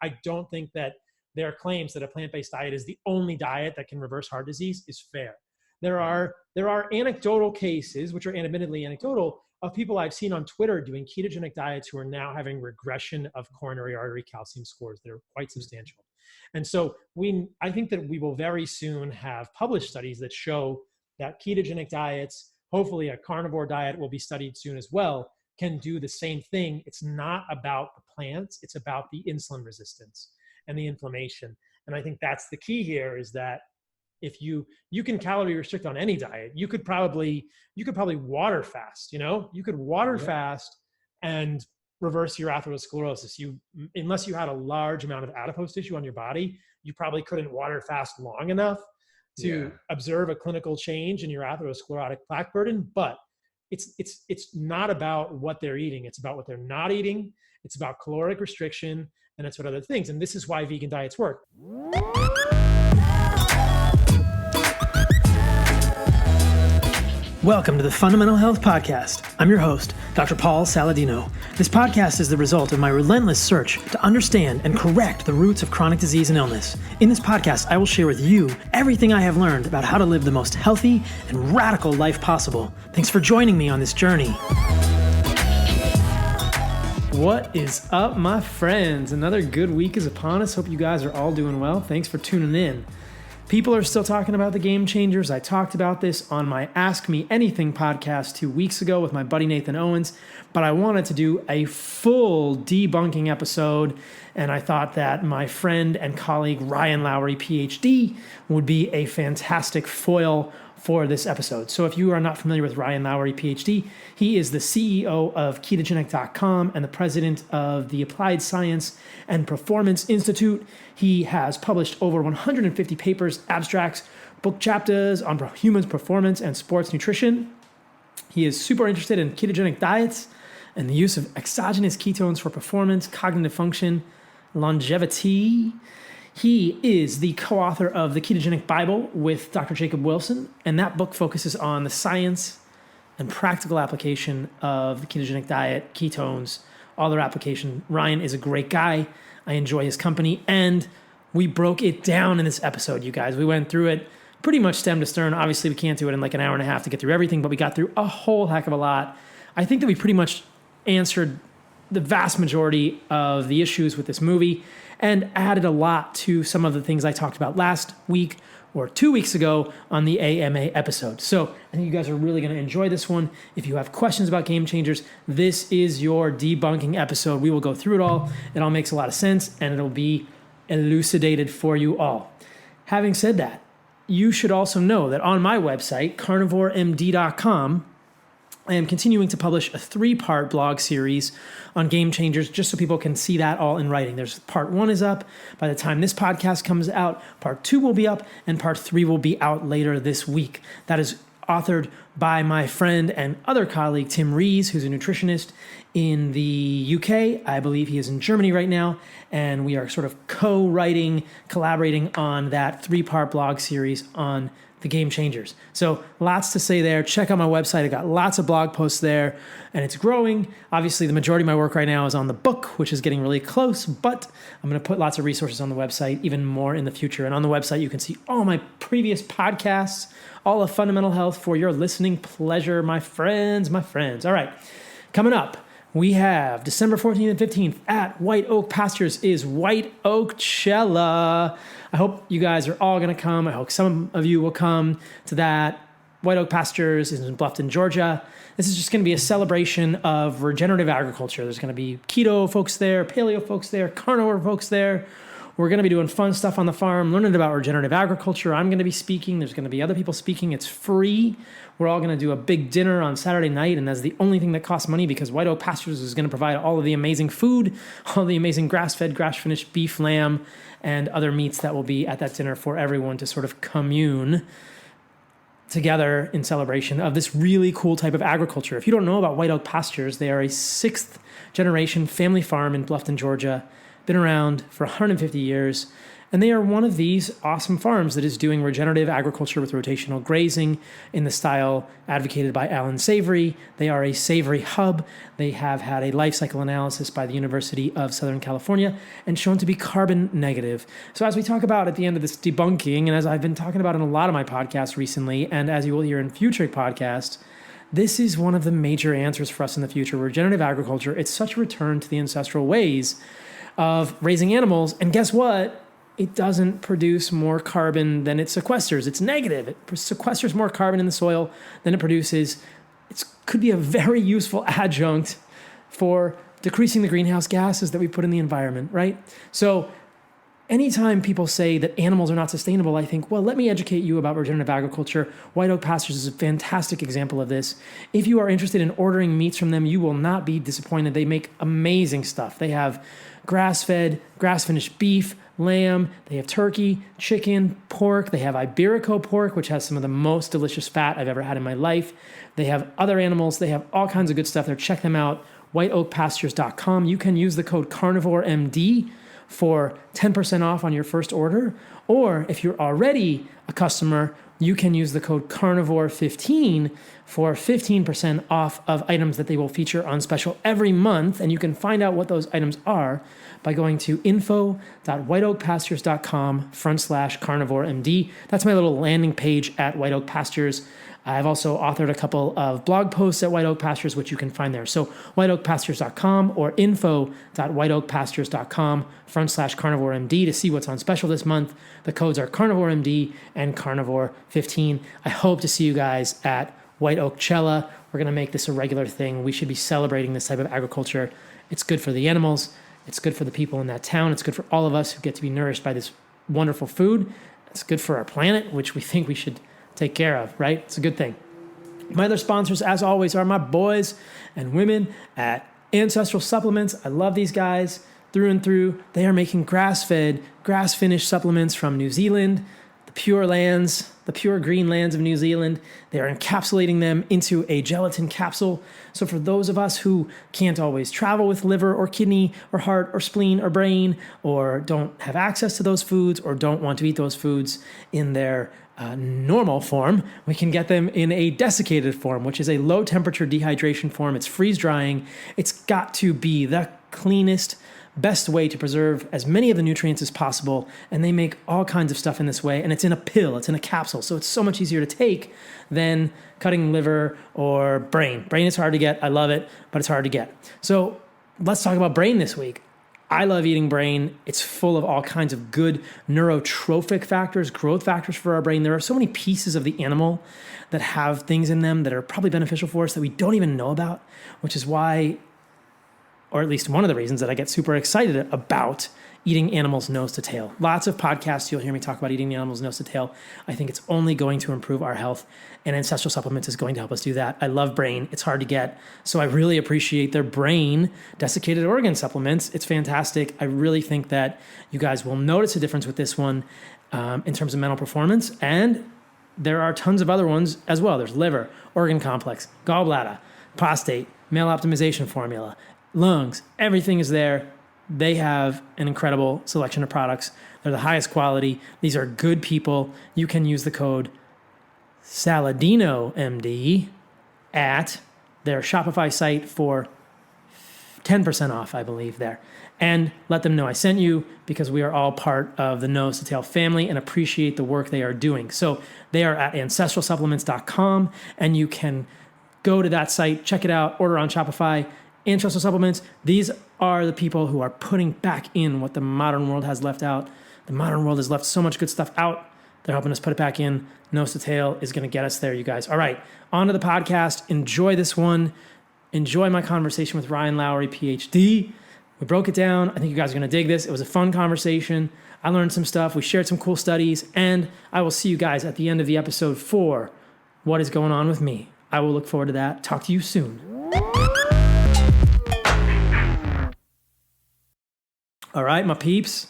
I don't think that their claims that a plant-based diet is the only diet that can reverse heart disease is fair. There are anecdotal cases, which are admittedly anecdotal, of people I've seen on Twitter doing ketogenic diets who are now having regression of coronary artery calcium scores that are quite substantial. And so I think that we will very soon have published studies that show that ketogenic diets, hopefully a carnivore diet will be studied soon as well, can do the same thing. It's not about the plants, it's about the insulin resistance and the inflammation. And I think that's the key here, is that if you can calorie restrict on any diet, you could probably water fast, you could water fast and reverse your atherosclerosis. Unless you had a large amount of adipose tissue on your body, you probably couldn't water fast long enough to observe a clinical change in your atherosclerotic plaque burden. But it's not about what they're eating. It's about what they're not eating. It's about caloric restriction, and it's what other things. And this is why vegan diets work. Welcome to the Fundamental Health Podcast. I'm your host, Dr. Paul Saladino. This podcast is the result of my relentless search to understand and correct the roots of chronic disease and illness. In this podcast, I will share with you everything I have learned about how to live the most healthy and radical life possible. Thanks for joining me on this journey. What is up, my friends? Another good week is upon us. Hope you guys are all doing well. Thanks for tuning in. People are still talking about the game changers. I talked about this on my Ask Me Anything podcast 2 weeks ago with my buddy Nathan Owens, but I wanted to do a full debunking episode, and I thought that my friend and colleague Ryan Lowery, PhD, would be a fantastic foil for this episode. So if you are not familiar with Ryan Lowery, PhD, he is the CEO of Ketogenic.com and the president of the Applied Science and Performance Institute. He has published over 150 papers, abstracts, book chapters on humans' performance and sports nutrition. He is super interested in ketogenic diets and the use of exogenous ketones for performance, cognitive function, longevity. He is the co-author of the Ketogenic Bible with Dr. Jacob Wilson, and that book focuses on the science and practical application of the ketogenic diet, ketones, all their application. Ryan is a great guy. I enjoy his company, and we broke it down in this episode, you guys. We went through it pretty much stem to stern. Obviously, we can't do it in like an hour and a half to get through everything, but we got through a whole heck of a lot. I think that we pretty much answered the vast majority of the issues with this movie and added a lot to some of the things I talked about last week or 2 weeks ago on the AMA episode. So I think you guys are really going to enjoy this one. If you have questions about game changers, this is your debunking episode. We will go through it all. It all makes a lot of sense, and it'll be elucidated for you all. Having said that, you should also know that on my website, carnivoremd.com, I am continuing to publish a 3-part blog series on game changers, just so people can see that all in writing. There's part 1 is up. By the time this podcast comes out, part 2 will be up, and part 3 will be out later this week. That is authored by my friend and other colleague, Tim Rees, who's a nutritionist in the UK. I believe he is in Germany right now, and we are sort of co-writing, collaborating on that 3-part blog series on the game changers. So lots to say there. Check out my website. I got lots of blog posts there, and it's growing. Obviously, the majority of my work right now is on the book, which is getting really close, but I'm going to put lots of resources on the website, even more in the future. And on the website, you can see all my previous podcasts, all of Fundamental Health for your listening pleasure, my friends. All right, coming up, we have December 14th and 15th at White Oak Pastures is White Oakchella. I hope you guys are all going to come. I hope some of you will come to that. White Oak Pastures is in Bluffton, Georgia. This is just going to be a celebration of regenerative agriculture. There's going to be keto folks there, paleo folks there, carnivore folks there. We're going to be doing fun stuff on the farm, learning about regenerative agriculture. I'm going to be speaking. There's going to be other people speaking. It's free. We're all going to do a big dinner on Saturday night, and that's the only thing that costs money, because White Oak Pastures is going to provide all of the amazing food, all the amazing grass-fed, grass-finished beef, lamb, and other meats that will be at that dinner for everyone to sort of commune together in celebration of this really cool type of agriculture. If you don't know about White Oak Pastures, they are a 6th-generation family farm in Bluffton, Georgia. Been around for 150 years, And they are one of these awesome farms that is doing regenerative agriculture with rotational grazing in the style advocated by Alan Savory. They are a savory hub. They have had a life cycle analysis by the University of Southern California and shown to be carbon negative. So as we talk about at the end of this debunking, and as I've been talking about in a lot of my podcasts recently, and as you will hear in future podcasts, this is one of the major answers for us in the future. Regenerative agriculture, it's such a return to the ancestral ways of raising animals. And guess what? It doesn't produce more carbon than it sequesters. It's negative. It sequesters more carbon in the soil than it produces. It could be a very useful adjunct for decreasing the greenhouse gases that we put in the environment, right? So anytime people say that animals are not sustainable, I think, well, let me educate you about regenerative agriculture. White Oak Pastures is a fantastic example of this. If you are interested in ordering meats from them, you will not be disappointed. They make amazing stuff. They have grass-fed, grass-finished beef, lamb, they have turkey, chicken, pork, they have Iberico pork, which has some of the most delicious fat I've ever had in my life. They have other animals, they have all kinds of good stuff there. Check them out, whiteoakpastures.com. You can use the code CarnivoreMD for 10% off on your first order, or if you're already a customer, you can use the code carnivore15 for 15% off of items that they will feature on special every month. And you can find out what those items are by going to info.whiteoakpastures.com/carnivoremd. That's my little landing page at White Oak Pastures. I've also authored a couple of blog posts at White Oak Pastures, which you can find there. So whiteoakpastures.com or info.whiteoakpastures.com/carnivoremd to see what's on special this month. The codes are carnivoremd and carnivore15. I hope to see you guys at White Oak Cella. We're going to make this a regular thing. We should be celebrating this type of agriculture. It's good for the animals. It's good for the people in that town. It's good for all of us who get to be nourished by this wonderful food. It's good for our planet, which we think we should take care of, right? It's a good thing. My other sponsors, as always, are my boys and women at Ancestral Supplements. I love these guys through and through. They are making grass-fed, grass-finished supplements from New Zealand, the pure lands, the pure green lands of New Zealand. They are encapsulating them into a gelatin capsule. So for those of us who can't always travel with liver or kidney or heart or spleen or brain, or don't have access to those foods or don't want to eat those foods in their normal form, we can get them in a desiccated form, which is a low temperature dehydration form. It's freeze drying. It's got to be the cleanest, best way to preserve as many of the nutrients as possible. And they make all kinds of stuff in this way. And it's in a pill, it's in a capsule. So it's so much easier to take than cutting liver or brain. Brain is hard to get. I love it, but it's hard to get. So let's talk about brain this week. I love eating brain. It's full of all kinds of good neurotrophic factors, growth factors for our brain. There are so many pieces of the animal that have things in them that are probably beneficial for us that we don't even know about, which is why, or at least one of the reasons that I get super excited about eating animals nose to tail. Lots of podcasts, you'll hear me talk about eating animals nose to tail. I think it's only going to improve our health, and Ancestral Supplements is going to help us do that. I love brain. It's hard to get, so I really appreciate their brain desiccated organ supplements. It's fantastic. I really think that you guys will notice a difference with this one in terms of mental performance, and there are tons of other ones as well. There's liver, organ complex, gallbladder, prostate, male optimization formula, lungs, everything is there. They have an incredible selection of products. They're the highest quality. These are good people. You can use the code SALADINOMD at their Shopify site for 10% off, I believe, there. And let them know I sent you, because we are all part of the Nose to Tail family and appreciate the work they are doing. So they are at ancestralsupplements.com, and you can go to that site, check it out, order on Shopify. Ancestral Supplements, these are the people who are putting back in what the modern world has left out. The modern world has left so much good stuff out. They're helping us put it back in. Nose to Tail is going to get us there, you guys. All right, on to the podcast. Enjoy this one. Enjoy my conversation with Ryan Lowery, PhD. We broke it down. I think you guys are going to dig this. It was a fun conversation. I learned some stuff. We shared some cool studies. And I will see you guys at the end of the episode for what is going on with me. I will look forward to that. Talk to you soon. All right, my peeps.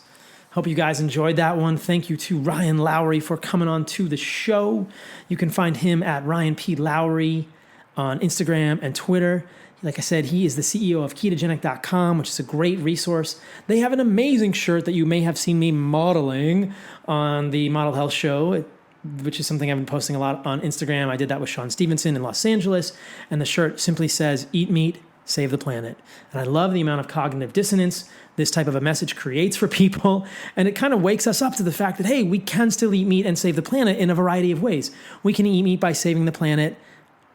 Hope you guys enjoyed that one. Thank you to Ryan Lowery for coming on to the show. You can find him at Ryan P. Lowery on Instagram and Twitter. Like I said, he is the CEO of Ketogenic.com, which is a great resource. They have an amazing shirt that you may have seen me modeling on the Model Health Show, which is something I've been posting a lot on Instagram. I did that with Sean Stevenson in Los Angeles, and the shirt simply says, "Eat meat, save the planet." And I love the amount of cognitive dissonance this type of a message creates for people. And it kind of wakes us up to the fact that, hey, we can still eat meat and save the planet in a variety of ways. We can eat meat by saving the planet,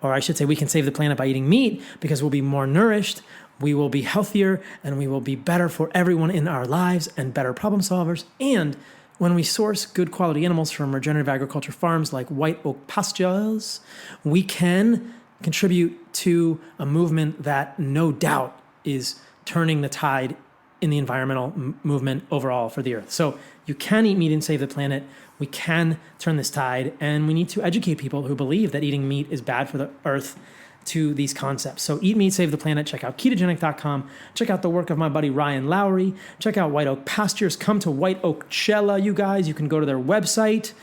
or I should say we can save the planet by eating meat because we'll be more nourished, we will be healthier, and we will be better for everyone in our lives and better problem solvers. And when we source good quality animals from regenerative agriculture farms like White Oak Pastures, we can contribute to a movement that no doubt is turning the tide in the environmental movement overall for the earth. So you can eat meat and save the planet. We can turn this tide, and we need to educate people who believe that eating meat is bad for the earth to these concepts. So eat meat, save the planet. Check out ketogenic.com. Check out the work of my buddy Ryan Lowery. Check out White Oak Pastures. Come to White Oak Chella, you guys. You can go to their website,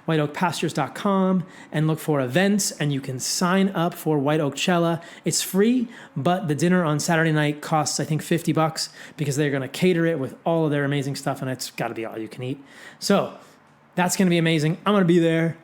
whiteoakpastures.com, and look for events, and you can sign up for White Oak Chella. It's free, but the dinner on Saturday night costs, I think, $50 because they're going to cater it with all of their amazing stuff, and it's got to be all you can eat. So that's going to be amazing. I'm going to be there.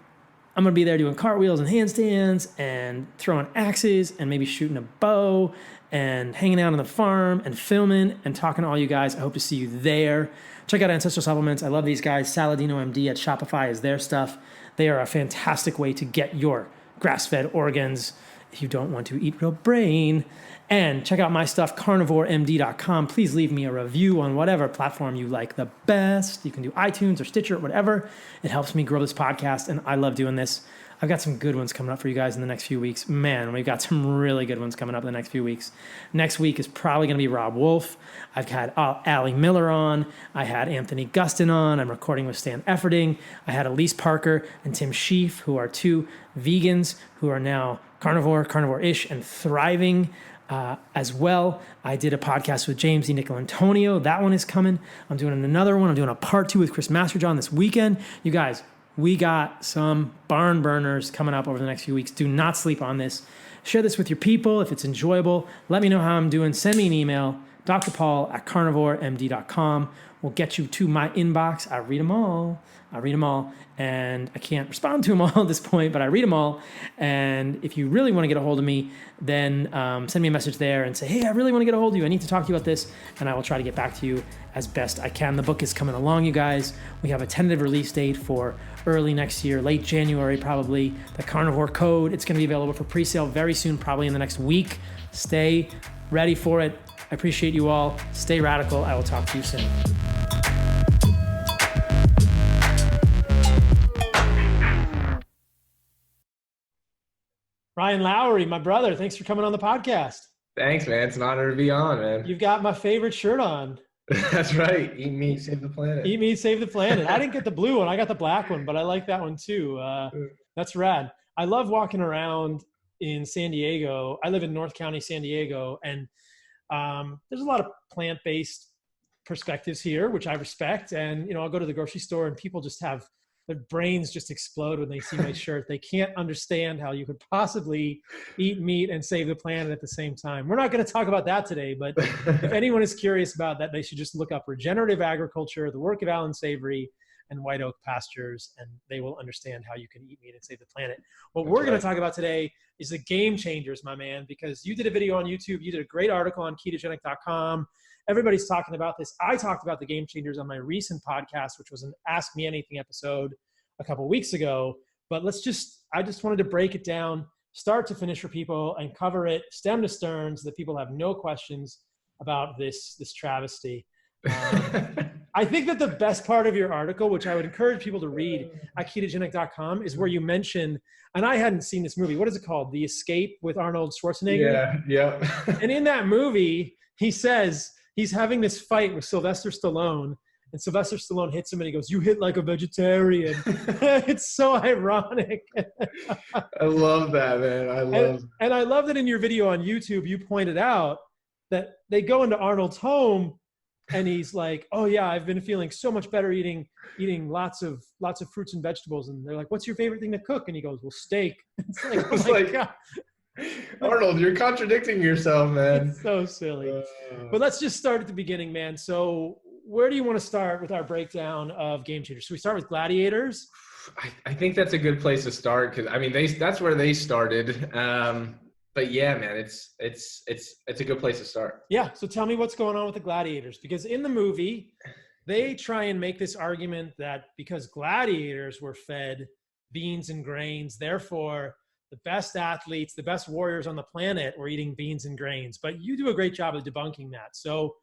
I'm going to be there doing cartwheels and handstands and throwing axes and maybe shooting a bow and hanging out on the farm and filming and talking to all you guys. I hope to see you there. Check out Ancestral Supplements. I love these guys. Saladino MD at Shopify is their stuff. They are a fantastic way to get your grass-fed organs if you don't want to eat real brain. And check out my stuff, carnivoremd.com. Please leave me a review on whatever platform you like the best. You can do iTunes or Stitcher or whatever. It helps me grow this podcast, and I love doing this. I've got some good ones coming up for you guys in the next few weeks. Man, we've got some really good ones coming up in the next few weeks. Next week is probably going to be Rob Wolf. I've had Allie Miller on. I had Anthony Gustin on. I'm recording with Stan Efferding. I had Elise Parker and Tim Shieff, who are two vegans who are now carnivore-ish, and thriving as well. I did a podcast with James DiNicolantonio. That one is coming. I'm doing another one. I'm doing a part 2 with Chris Masterjohn this weekend. You guys, we got some barn burners coming up over the next few weeks. Do not sleep on this. Share this with your people if it's enjoyable. Let me know how I'm doing. Send me an email, drpaul@carnivoremd.com. We'll get you to my inbox. I read them all. And I can't respond to them all at this point, but I read them all. And if you really want to get a hold of me, then send me a message there and say, hey, I really want to get a hold of you. I need to talk to you about this. And I will try to get back to you as best I can. The book is coming along, you guys. We have a tentative release date for early next year, late January, probably. The Carnivore Code, it's going to be available for pre-sale very soon, probably in the next week. Stay ready for it. I appreciate you all. Stay radical. I will talk to you soon. Ryan Lowery, my brother, thanks for coming on the podcast. Thanks, man. It's an honor to be on, man. You've got my favorite shirt on. That's right. Eat meat, save the planet. Eat meat, save the planet. I didn't get the blue one. I got the black one, but I like that one too. That's rad. I love walking around in San Diego. I live in North County, San Diego, and there's a lot of plant-based perspectives here, which I respect. And, I'll go to the grocery store and people just have their brains just explode when they see my shirt. They can't understand how you could possibly eat meat and save the planet at the same time. We're not going to talk about that today, but if anyone is curious about that, they should just look up regenerative agriculture, the work of Alan Savory, and White Oak Pastures, and they will understand how you can eat meat and save the planet. What we're going to talk about today is the game changers, my man, because you did a video on YouTube. You did a great article on ketogenic.com. Everybody's talking about this. I talked about the game changers on my recent podcast, which was an Ask Me Anything episode a couple of weeks ago. But I just wanted to break it down, start to finish for people, and cover it stem to stern so that people have no questions about this travesty. I think that the best part of your article, which I would encourage people to read at ketogenic.com, is where you mention, and I hadn't seen this movie. What is it called? The Escape with Arnold Schwarzenegger? Yeah. And in that movie, he says he's having this fight with Sylvester Stallone, and Sylvester Stallone hits him and he goes, "You hit like a vegetarian." It's so ironic. I love that, man. And I love that in your video on YouTube, you pointed out that they go into Arnold's home and he's like, "Oh yeah, I've been feeling so much better eating lots of fruits and vegetables." And they're like, "What's your favorite thing to cook?" And he goes, "Well, steak." It's like, oh my God. Arnold, you're contradicting yourself, man. It's so silly. But let's just start at the beginning, man. So where do you want to start with our breakdown of game changers? Should we start with gladiators? I think that's a good place to start because I mean that's where they started. But yeah, man, it's a good place to start. Yeah. So tell me what's going on with the gladiators, because in the movie, they try and make this argument that because gladiators were fed beans and grains, therefore the best athletes, the best warriors on the planet were eating beans and grains. But you do a great job of debunking that. So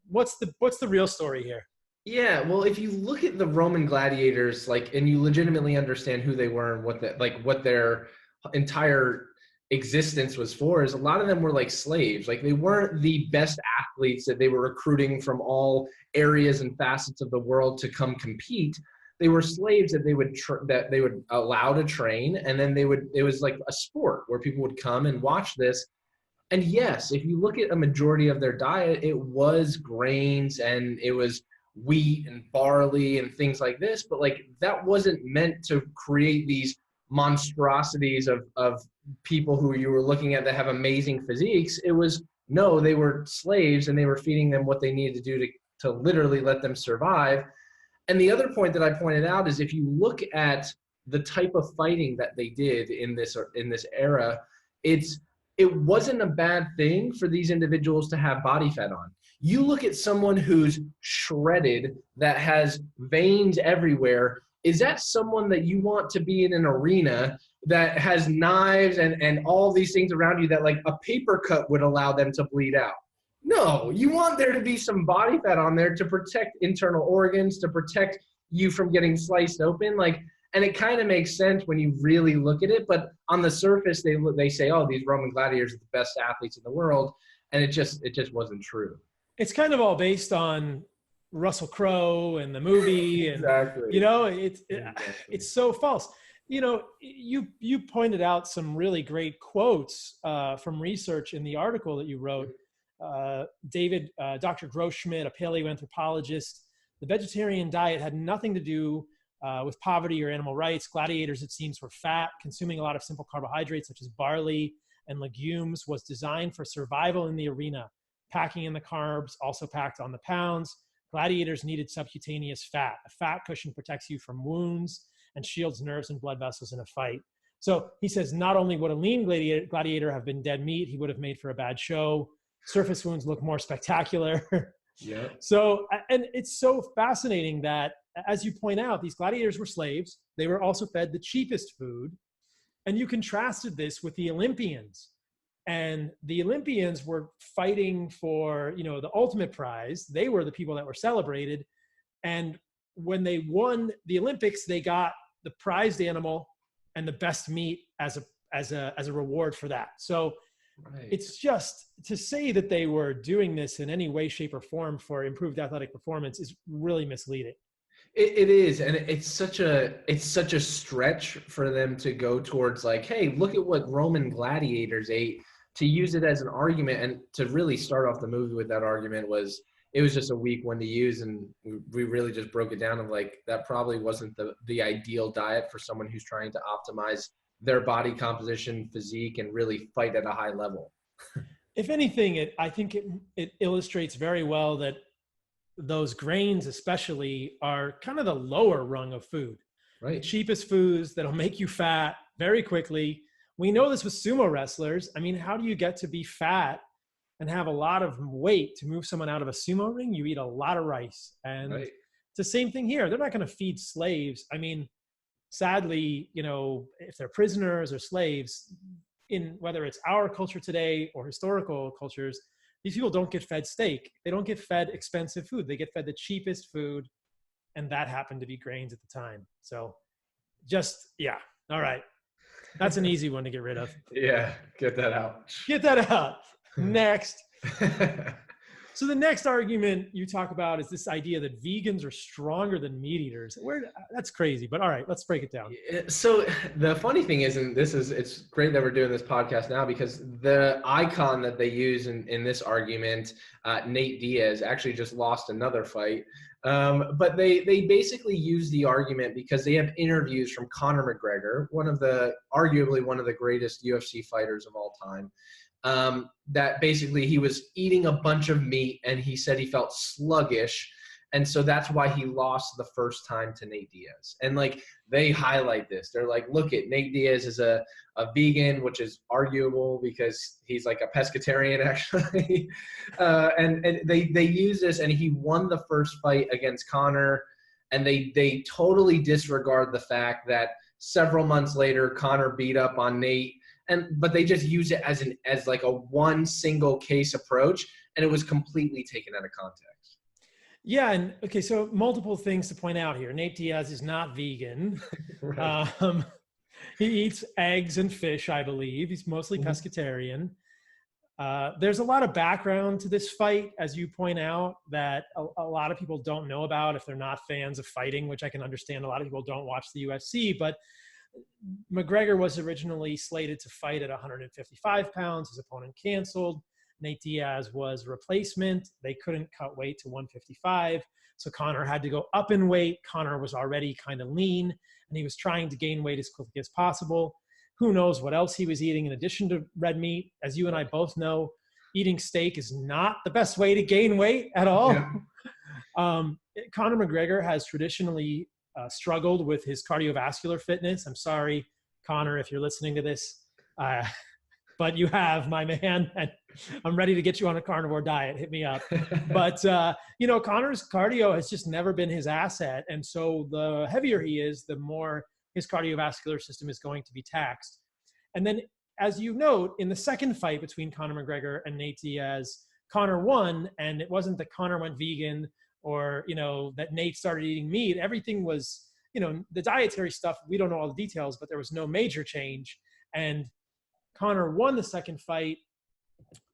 what's the real story here? Yeah, well, if you look at the Roman gladiators, like, and you legitimately understand who they were and what their entire existence was for, is a lot of them were like slaves. Like, they weren't the best athletes that they were recruiting from all areas and facets of the world to come compete. They were slaves that they would allow to train, and then it was like a sport where people would come and watch this. And yes, if you look at a majority of their diet, it was grains and it was wheat and barley and things like this, but like that wasn't meant to create these monstrosities of people who you were looking at that have amazing physiques. It was, no, they were slaves and they were feeding them what they needed to do to literally let them survive. And the other point that I pointed out is if you look at the type of fighting that they did in this era, it wasn't a bad thing for these individuals to have body fat on. You look at someone who's shredded, that has veins everywhere. Is that someone that you want to be in an arena that has knives and all these things around you that like a paper cut would allow them to bleed out? No, you want there to be some body fat on there to protect internal organs, to protect you from getting sliced open. Like, and it kind of makes sense when you really look at it, but on the surface, they say, oh, these Roman gladiators are the best athletes in the world. And it just wasn't true. It's kind of all based on Russell Crowe and the movie. And, exactly. You know, it's so false. You know, you pointed out some really great quotes from research in the article that you wrote. Dr. Grossschmidt, a paleoanthropologist, the vegetarian diet had nothing to do with poverty or animal rights. Gladiators, it seems, were fat. Consuming a lot of simple carbohydrates such as barley and legumes was designed for survival in the arena. Packing in the carbs, also packed on the pounds. Gladiators needed subcutaneous fat. A fat cushion protects you from wounds and shields nerves and blood vessels in a fight. So he says not only would a lean gladiator have been dead meat, he would have made for a bad show. Surface wounds look more spectacular. Yeah. So, and it's so fascinating that, as you point out, these gladiators were slaves. They were also fed the cheapest food. And you contrasted this with the Olympians. And the Olympians were fighting for, you know, the ultimate prize. They were the people that were celebrated. And when they won the Olympics, they got the prized animal and the best meat as a reward for that. So right. It's just to say that they were doing this in any way, shape, or form for improved athletic performance is really misleading. It is, and it's such a stretch for them to go towards like, hey, look at what Roman gladiators ate. To use it as an argument and to really start off the movie with that argument was just a weak one to use, and we really just broke it down of like that probably wasn't the ideal diet for someone who's trying to optimize their body composition, physique, and really fight at a high level. If anything, I think it illustrates very well that those grains especially are kind of the lower rung of food. Right. The cheapest foods that'll make you fat very quickly. We know this with sumo wrestlers. I mean, how do you get to be fat and have a lot of weight to move someone out of a sumo ring? You eat a lot of rice. And right. It's the same thing here. They're not going to feed slaves. I mean, sadly, you know, if they're prisoners or slaves, in whether it's our culture today or historical cultures, these people don't get fed steak. They don't get fed expensive food. They get fed the cheapest food. And that happened to be grains at the time. So just, yeah. All right. That's an easy one to get rid of. Yeah, get that out. Get that out. Next. So the next argument you talk about is this idea that vegans are stronger than meat eaters. That's crazy, but all right, let's break it down. So the funny thing is, and it's great that we're doing this podcast now because the icon that they use in this argument, Nate Diaz, actually just lost another fight. But they basically use the argument because they have interviews from Conor McGregor, arguably one of the greatest UFC fighters of all time, that basically he was eating a bunch of meat and he said he felt sluggish. And so that's why he lost the first time to Nate Diaz. And like, they highlight this. They're like, look at Nate Diaz is a vegan, which is arguable because he's like a pescatarian actually. And they use this, and he won the first fight against Conor. And they totally disregard the fact that several months later, Conor beat up on Nate. But they just use it as like a one single case approach. And it was completely taken out of context. Yeah, and okay, so multiple things to point out here. Nate Diaz is not vegan. Right. He eats eggs and fish, I believe. He's mostly pescatarian. There's a lot of background to this fight, as you point out, that a lot of people don't know about if they're not fans of fighting, which I can understand. A lot of people don't watch the UFC, but McGregor was originally slated to fight at 155 pounds. His opponent canceled. Nate Diaz was replacement. They couldn't cut weight to 155. So Conor had to go up in weight. Conor was already kind of lean, and he was trying to gain weight as quickly as possible. Who knows what else he was eating in addition to red meat. As you and I both know, eating steak is not the best way to gain weight at all. Yeah. Conor McGregor has traditionally struggled with his cardiovascular fitness. I'm sorry, Conor, if you're listening to this. But you have, my man, and I'm ready to get you on a carnivore diet. Hit me up. But, Conor's cardio has just never been his asset. And so the heavier he is, the more his cardiovascular system is going to be taxed. And then, as you note, in the second fight between Conor McGregor and Nate Diaz, Conor won, and it wasn't that Conor went vegan or, that Nate started eating meat. Everything was, the dietary stuff, we don't know all the details, but there was no major change. And Conor won the second fight.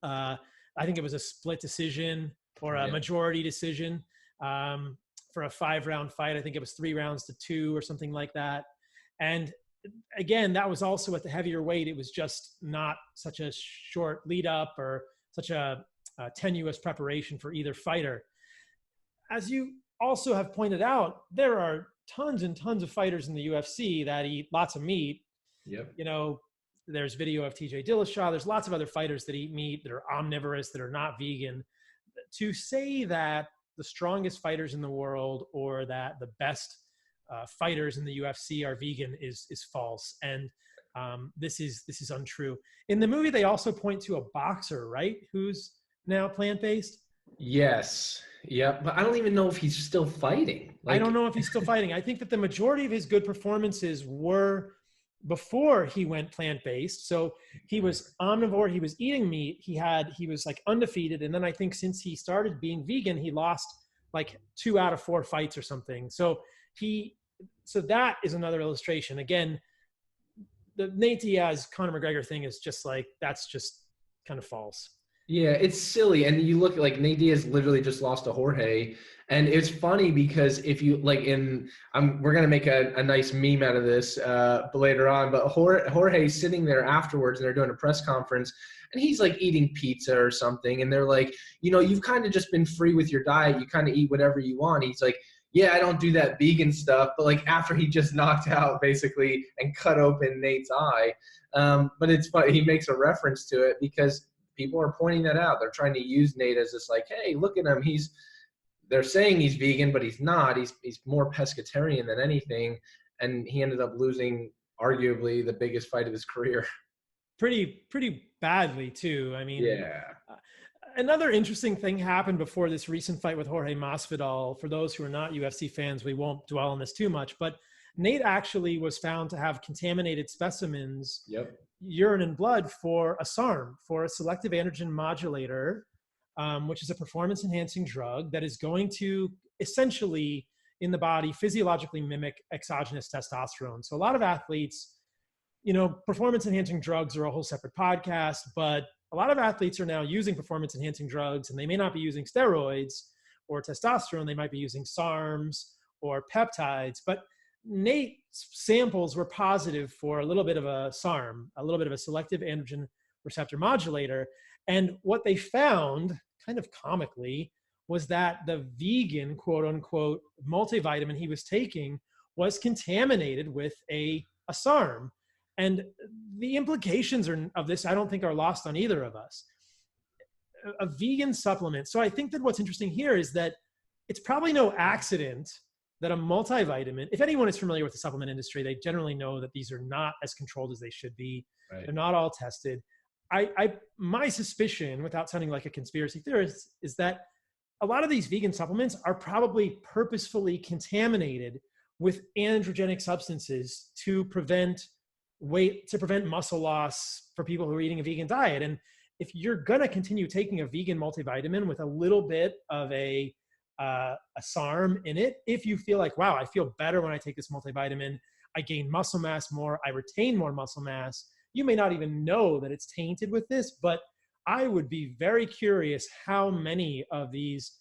I think it was a split decision or a majority decision for a 5-round fight. I think it was 3 rounds to 2 or something like that. And again, that was also at the heavier weight. It was just not such a short lead up or such a tenuous preparation for either fighter. As you also have pointed out, there are tons and tons of fighters in the UFC that eat lots of meat. Yep. There's video of TJ Dillashaw. There's lots of other fighters that eat meat, that are omnivorous, that are not vegan. To say that the strongest fighters in the world or that the best fighters in the UFC are vegan is false. And this is untrue. In the movie, they also point to a boxer, right, who's now plant-based? Yes. Yeah. But I don't even know if he's still fighting. I don't know if he's still fighting. I think that the majority of his good performances were before he went plant-based. So he was omnivore, he was eating meat, he was like undefeated. And then I think since he started being vegan, he lost like 2 out of 4 fights or something. So that is another illustration. Again, the Nate Diaz, Conor McGregor thing is just like, that's just kind of false. Yeah, it's silly. And you look like Nate Diaz literally just lost to Jorge. And it's funny because if you like we're going to make a nice meme out of this later on, but Jorge's sitting there afterwards and they're doing a press conference and he's like eating pizza or something. And they're like, you've kind of just been free with your diet. You kind of eat whatever you want. He's like, yeah, I don't do that vegan stuff. But like after he just knocked out basically and cut open Nate's eye. But it's funny. He makes a reference to it because people are pointing that out. They're trying to use Nate as this like, hey, look at him. They're saying he's vegan, but he's not. He's more pescatarian than anything. And he ended up losing arguably the biggest fight of his career. Pretty badly too. I mean, yeah. Another interesting thing happened before this recent fight with Jorge Masvidal. For those who are not UFC fans, we won't dwell on this too much, but Nate actually was found to have contaminated specimens, urine and blood, for a SARM, for a selective androgen modulator, which is a performance-enhancing drug that is going to essentially, in the body, physiologically mimic exogenous testosterone. So a lot of athletes, performance-enhancing drugs are a whole separate podcast, but a lot of athletes are now using performance-enhancing drugs, and they may not be using steroids or testosterone. They might be using SARMs or peptides, but Nate's samples were positive for a little bit of a SARM, a little bit of a selective androgen receptor modulator. And what they found, kind of comically, was that the vegan, quote unquote, multivitamin he was taking was contaminated with a SARM. And the implications of this, I don't think, are lost on either of us. A vegan supplement. So I think that what's interesting here is that it's probably no accident that a multivitamin, if anyone is familiar with the supplement industry, they generally know that these are not as controlled as they should be. Right. They're not all tested. My suspicion, without sounding like a conspiracy theorist, is that a lot of these vegan supplements are probably purposefully contaminated with androgenic substances to prevent muscle loss for people who are eating a vegan diet. And if you're going to continue taking a vegan multivitamin with a little bit of a SARM in it, if you feel like, wow, I feel better when I take this multivitamin, I gain muscle mass more, I retain more muscle mass, you may not even know that it's tainted with this, but I would be very curious how many of these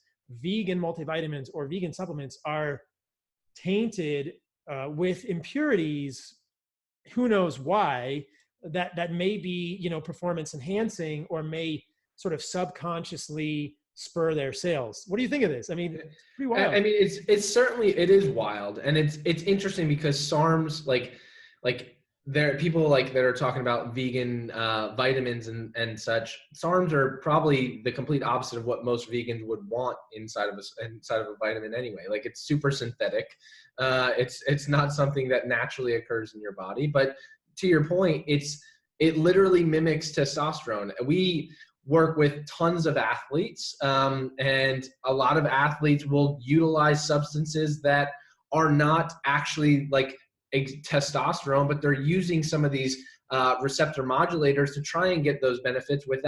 vegan multivitamins or vegan supplements are tainted with impurities, who knows why, that may be, performance enhancing or may sort of subconsciously spur their sales. What do you think of this? I mean, it's pretty wild. I mean, it's certainly, it is wild. And it's interesting because SARMs, like there are people that are talking about vegan vitamins and such. SARMs are probably the complete opposite of what most vegans would want inside of a vitamin anyway. Like, it's super synthetic. It's not something that naturally occurs in your body. But to your point, it literally mimics testosterone. We work with tons of athletes, and a lot of athletes will utilize substances that are not actually like testosterone, but they're using some of these receptor modulators to try and get those benefits with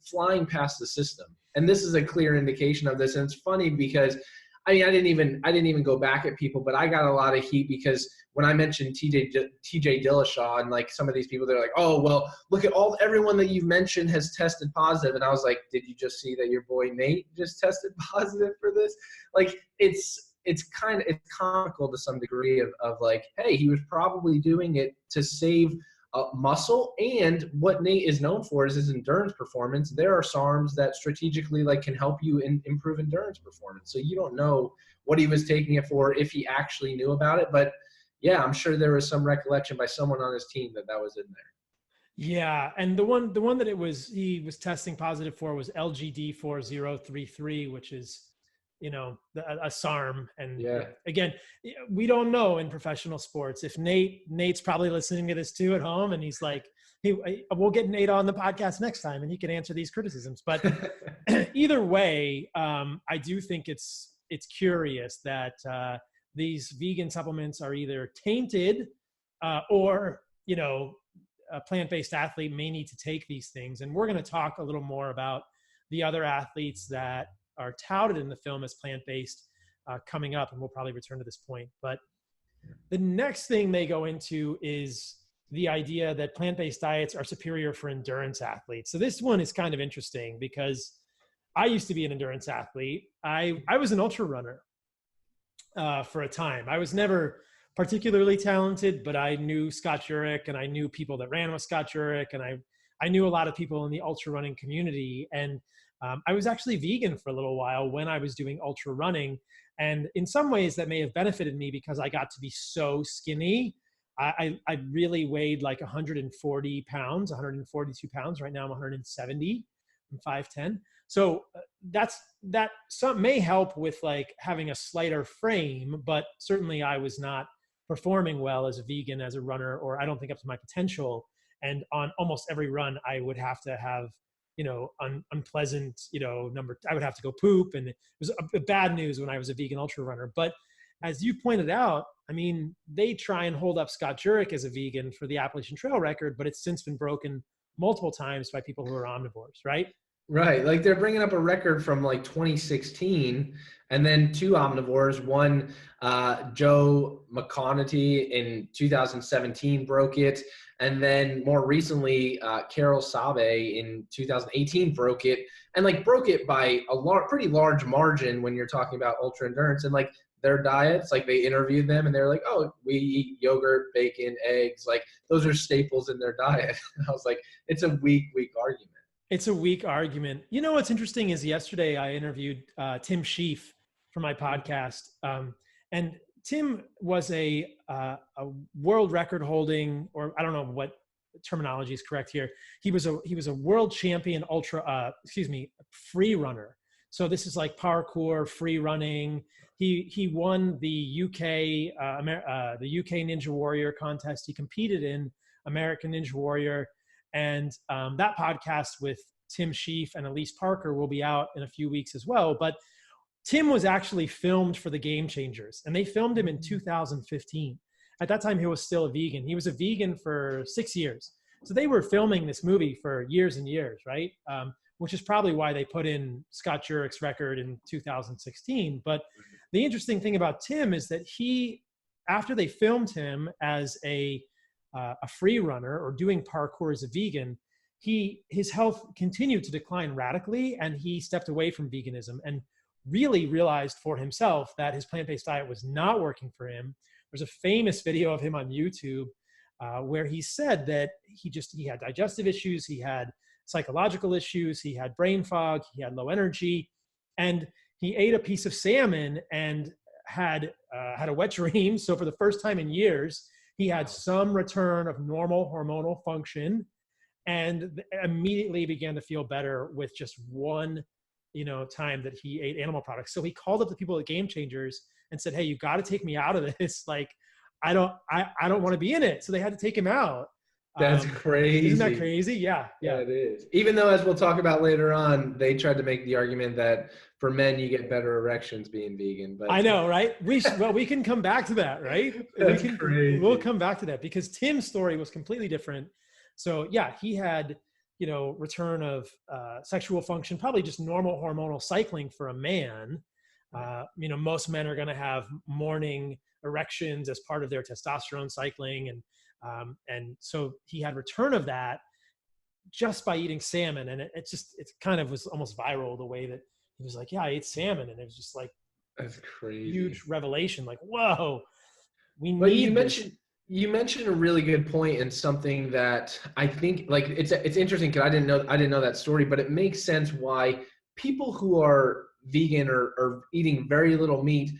flying past the system. And this is a clear indication of this. And it's funny because I didn't even go back at people, but I got a lot of heat because when I mentioned TJ Dillashaw and like some of these people, they're like, oh, well, look at everyone that you've mentioned has tested positive. And I was like, did you just see that your boy Nate just tested positive for this? Like, it's comical to some degree of like, hey, he was probably doing it to save muscle. And what Nate is known for is his endurance performance. There are SARMs that strategically can help you improve endurance performance. So you don't know what he was taking it for, if he actually knew about it. But yeah, I'm sure there was some recollection by someone on his team that was in there. Yeah, and the one that he was testing positive for was LGD4033, which is a SARM. And yeah, again, we don't know in professional sports. If Nate's probably listening to this too at home, and he's like, we'll get Nate on the podcast next time and he can answer these criticisms. But either way, I do think it's curious that these vegan supplements are either tainted or, a plant-based athlete may need to take these things. And we're going to talk a little more about the other athletes that are touted in the film as plant-based coming up, and we'll probably return to this point. But the next thing they go into is the idea that plant-based diets are superior for endurance athletes. So this one is kind of interesting because I used to be an endurance athlete. I was an ultra runner for a time. I was never particularly talented, but I knew Scott Jurek and I knew people that ran with Scott Jurek, and I knew a lot of people in the ultra running community. And I was actually vegan for a little while when I was doing ultra running. And in some ways that may have benefited me because I got to be so skinny. I really weighed like 140 pounds, 142 pounds. Right now I'm 170. I'm 5'10". So that may help with like having a slighter frame, but certainly I was not performing well as a vegan, as a runner, or I don't think up to my potential. And on almost every run, I would have to have, unpleasant, I would have to go poop. And it was bad news when I was a vegan ultra runner. But as you pointed out, they try and hold up Scott Jurek as a vegan for the Appalachian Trail record, but it's since been broken multiple times by people who are omnivores, right? Right. Like, they're bringing up a record from 2016, and then two omnivores, one, Joe McConaty in 2017 broke it. And then more recently, Carol Sabe in 2018 broke it, and broke it by a pretty large margin when you're talking about ultra endurance. And their diets, they interviewed them and they're like, oh, we eat yogurt, bacon, eggs. Those are staples in their diet. I was like, it's a weak argument. It's a weak argument. You know, what's interesting is yesterday I interviewed Tim Shieff for my podcast. And Tim was a world record holding, or I don't know what terminology is correct here. He was a world champion free runner. So this is like parkour, free running. He won the UK Ninja Warrior contest. He competed in American Ninja Warrior, and that podcast with Tim Shieff and Elise Parker will be out in a few weeks as well. But Tim was actually filmed for the Game Changers, and they filmed him in 2015. At that time, he was still a vegan. He was a vegan for 6 years. So they were filming this movie for years and years, right? Which is probably why they put in Scott Jurick's record in 2016. But the interesting thing about Tim is that after they filmed him as a free runner or doing parkour as a vegan, his health continued to decline radically, and he stepped away from veganism and really realized for himself that his plant-based diet was not working for him. There's a famous video of him on YouTube where he said that he had digestive issues, he had psychological issues, he had brain fog, he had low energy, and he ate a piece of salmon and had a wet dream. So for the first time in years, he had some return of normal hormonal function, and immediately began to feel better with just one time that he ate animal products. So he called up the people at Game Changers and said, "Hey, you got to take me out of this. Like, I don't want to be in it." So they had to take him out. That's crazy. Isn't that crazy? Yeah. It is. Even though, as we'll talk about later on, they tried to make the argument that for men you get better erections being vegan. But I know, right? We can come back to that, right? Crazy. We'll come back to that because Tim's story was completely different. So yeah, he had return of sexual function, probably just normal hormonal cycling for a man. Most men are going to have morning erections as part of their testosterone cycling, and so he had return of that just by eating salmon. And it kind of was almost viral the way that he was like, "Yeah, I ate salmon," and it was just like, that's crazy, huge revelation. Like, whoa, You mentioned a really good point, and something that I think, like, it's interesting because I didn't know that story, but it makes sense why people who are vegan or eating very little meat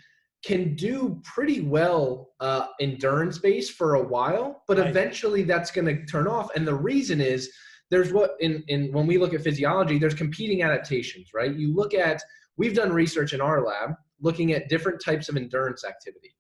can do pretty well endurance based for a while, but eventually that's going to turn off. And the reason is there's when we look at physiology, there's competing adaptations, right? We've done research in our lab looking at different types of endurance activity.